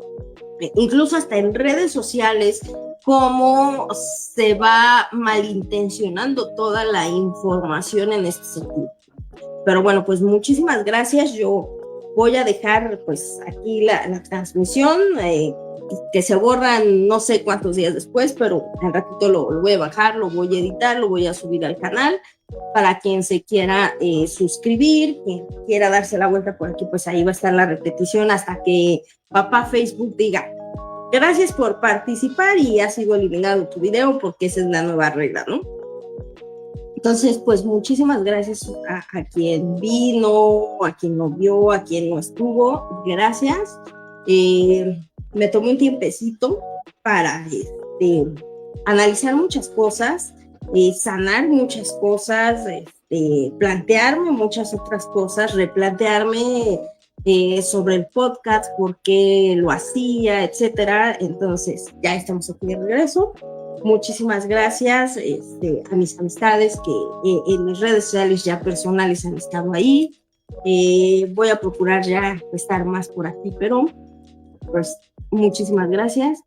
Incluso hasta en redes sociales, cómo se va malintencionando toda la información en este sentido. Pero bueno, pues muchísimas gracias. Yo voy a dejar pues aquí la transmisión, que se borran no sé cuántos días después, pero al ratito lo voy a bajar, lo voy a editar, lo voy a subir al canal para quien se quiera suscribir, quien quiera darse la vuelta por aquí, pues ahí va a estar la repetición hasta que papá Facebook diga gracias por participar y ha sido eliminado tu video, porque esa es la nueva regla, ¿no? Entonces, pues muchísimas gracias a quien vino, a quien no vio, a quien no estuvo, gracias. Me tomé un tiempecito para analizar muchas cosas, sanar muchas cosas, plantearme muchas otras cosas, replantearme sobre el podcast, por qué lo hacía, etcétera. Entonces, ya estamos aquí de regreso. Muchísimas gracias a mis amistades que en mis redes sociales ya personales han estado ahí. Voy a procurar ya estar más por aquí, pero pues muchísimas gracias.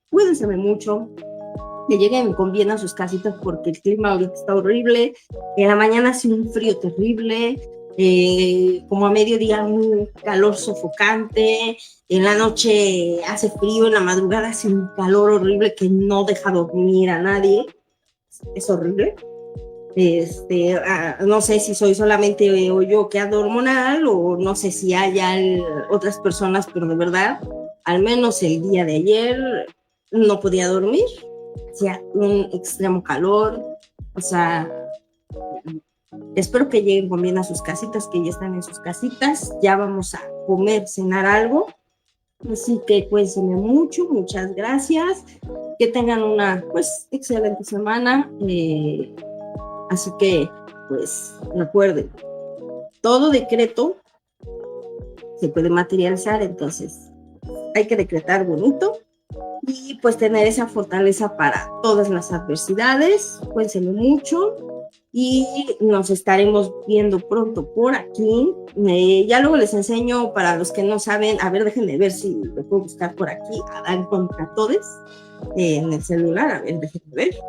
Cuídense mucho, que lleguen con bien a sus casitas porque el clima ahorita está horrible. En la mañana hace un frío terrible, como a mediodía un calor sofocante, en la noche hace frío, en la madrugada hace un calor horrible que no deja dormir a nadie. Es horrible. No sé si soy solamente yo que ando hormonal, o no sé si haya otras personas, pero de verdad, al menos el día de ayer no podía dormir, hacía un extremo calor. O sea, espero que lleguen con bien a sus casitas, que ya están en sus casitas. Ya vamos a comer, cenar algo. Así que cuídense mucho, muchas gracias. Que tengan una pues excelente semana. Así que pues recuerden, todo decreto se puede materializar, entonces hay que decretar bonito y pues tener esa fortaleza para todas las adversidades. Cuídense mucho y nos estaremos viendo pronto por aquí. Ya luego les enseño, para los que no saben, a ver, déjenme ver si lo puedo buscar por aquí, Adán contra Todes, en el celular. A ver, déjenme ver.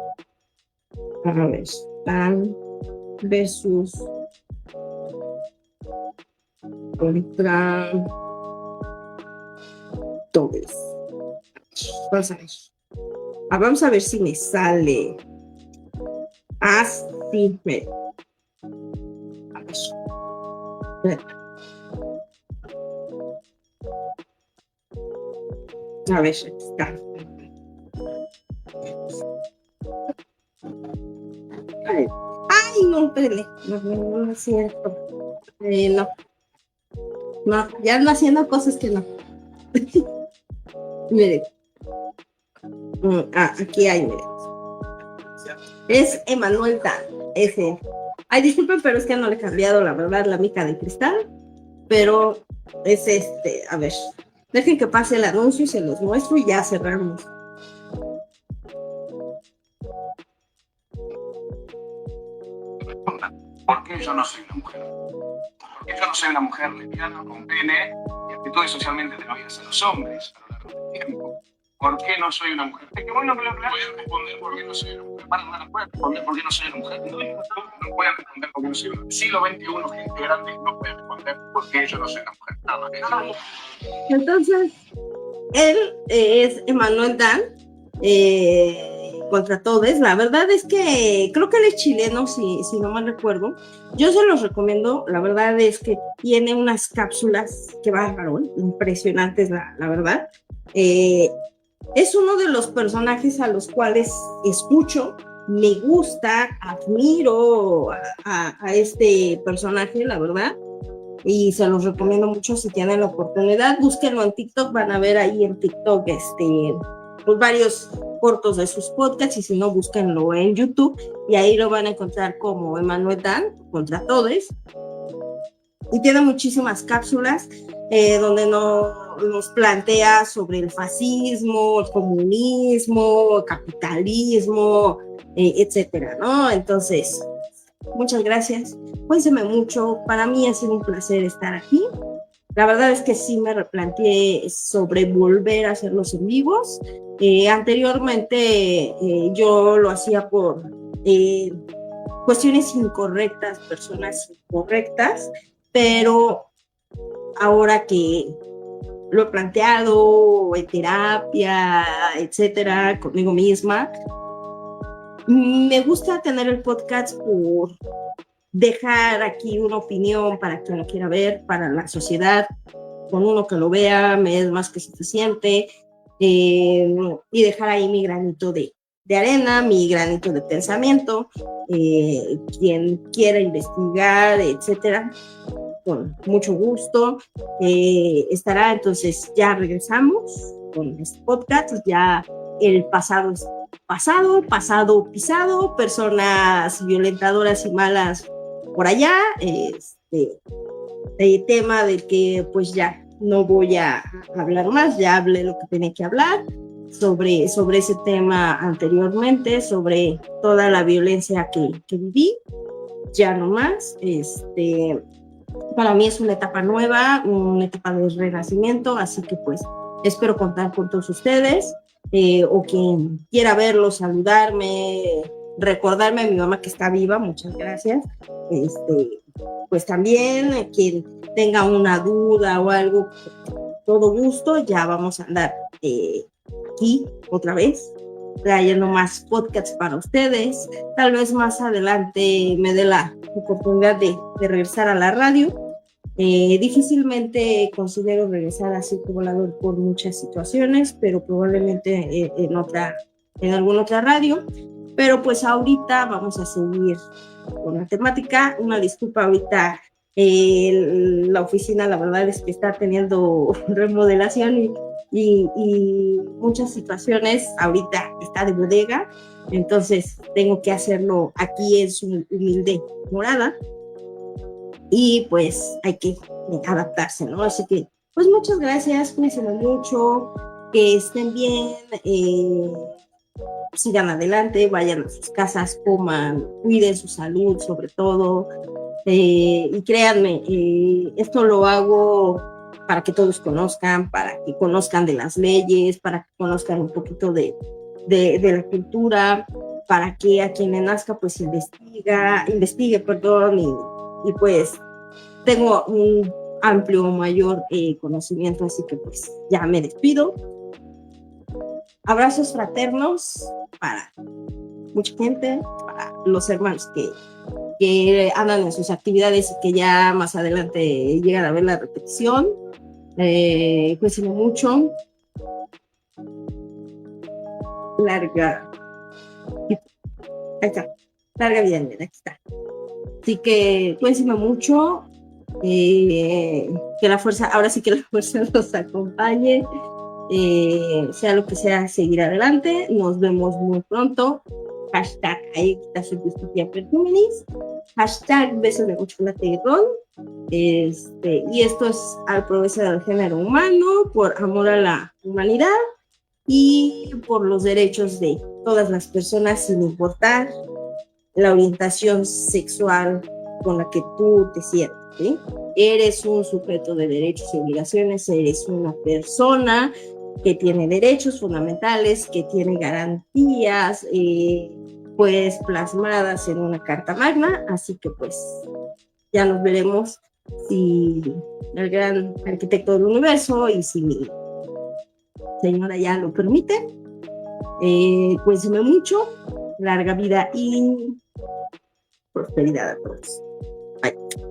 A ver, Adán versus contra Todes. Vamos a ver. Vamos a ver si me sale. Sí, me. A ver. A ver, aquí está. Ay, no, espérenme. No es cierto. No, ya ando haciendo cosas que no. Miren. Aquí hay, miren. Es Emanuel Dan, ese. Ay, disculpen, pero es que no le he cambiado, la verdad, la mica de cristal. Pero es a ver. Dejen que pase el anuncio y se los muestro y ya cerramos. ¿Por qué yo no soy una mujer? ¿Por qué yo no soy una mujer lesbiana con pene y actitudes socialmente atribuidas a los hombres a lo largo del tiempo? ¿Por qué no soy una mujer? Es que bueno, pueden responder por qué no soy una mujer. No pueden responder por qué no soy una mujer. No pueden responder por qué no soy una mujer. Siglo XXI, gente grande, no puede responder por qué yo no soy una mujer. Nada más. Entonces, él es Emanuel Dan, contra Todes. La verdad es que creo que él es chileno, si no mal recuerdo. Yo se los recomiendo. La verdad es que tiene unas cápsulas que bárbaro, impresionantes, la verdad. Es uno de los personajes a los cuales escucho, me gusta, admiro a este personaje, la verdad, y se los recomiendo mucho si tienen la oportunidad. Búsquenlo en TikTok, van a ver ahí en TikTok pues varios cortos de sus podcasts, y si no, búsquenlo en YouTube y ahí lo van a encontrar como Emanuel Dan contra Todes. Y tiene muchísimas cápsulas donde nos plantea sobre el fascismo, el comunismo, el capitalismo, etcétera, ¿no? Entonces, muchas gracias. Cuídense mucho. Para mí ha sido un placer estar aquí. La verdad es que sí me replanteé sobre volver a hacerlos en vivos. Anteriormente yo lo hacía por cuestiones incorrectas, personas incorrectas, pero ahora que lo he planteado en terapia, etcétera, conmigo misma, me gusta tener el podcast por dejar aquí una opinión para quien lo quiera ver, para la sociedad. Con uno que lo vea me es más que suficiente, y dejar ahí mi granito de arena, mi granito de pensamiento. Quien quiera investigar, etcétera, con mucho gusto estará. Entonces ya regresamos con este podcast. Ya el pasado es pasado pisado, personas violentadoras y malas por allá, tema del que pues ya no voy a hablar más. Ya hablé lo que tenía que hablar sobre ese tema anteriormente, sobre toda la violencia que viví. Ya no más. Para mí es una etapa nueva, una etapa de renacimiento, así que pues espero contar con todos ustedes, o quien quiera verlo, saludarme, recordarme a mi mamá que está viva, muchas gracias. Pues también quien tenga una duda o algo, todo gusto. Ya vamos a andar aquí otra vez trayendo más podcasts para ustedes. Tal vez más adelante me dé la oportunidad de regresar a la radio. Difícilmente considero regresar así como volador por muchas situaciones, pero probablemente en alguna otra radio. Pero pues ahorita vamos a seguir con la temática. Una disculpa, ahorita la oficina, la verdad es que está teniendo remodelación y muchas situaciones. Ahorita está de bodega, entonces tengo que hacerlo aquí en su humilde morada, y pues hay que adaptarse, ¿no? Así que pues muchas gracias, cuídense mucho, que estén bien, sigan adelante, vayan a sus casas, coman, cuiden su salud sobre todo, y créanme, esto lo hago para que todos conozcan, para que conozcan de las leyes, para que conozcan un poquito de la cultura, para que a quien le nazca pues investigue, perdón, y pues tengo un amplio mayor conocimiento, así que pues ya me despido. Abrazos fraternos para mucha gente, para los hermanos que andan en sus actividades y que ya más adelante llegan a ver la repetición. Cuídense mucho. Larga vida, aquí está. Así que cuídense mucho, que la fuerza, ahora sí que la fuerza nos acompañe, sea lo que sea, seguir adelante. Nos vemos muy pronto. Hashtag hashtag besos de chocolate y ron. Y esto es al progreso del género humano, por amor a la humanidad y por los derechos de todas las personas, sin importar la orientación sexual con la que tú te sientes, ¿sí? Eres un sujeto de derechos y obligaciones, eres una persona que tiene derechos fundamentales, que tiene garantías pues plasmadas en una carta magna. Así que pues ya nos veremos, si el gran arquitecto del universo y si mi señora ya lo permite. Cuídense mucho, larga vida y prosperidad a todos. Bye.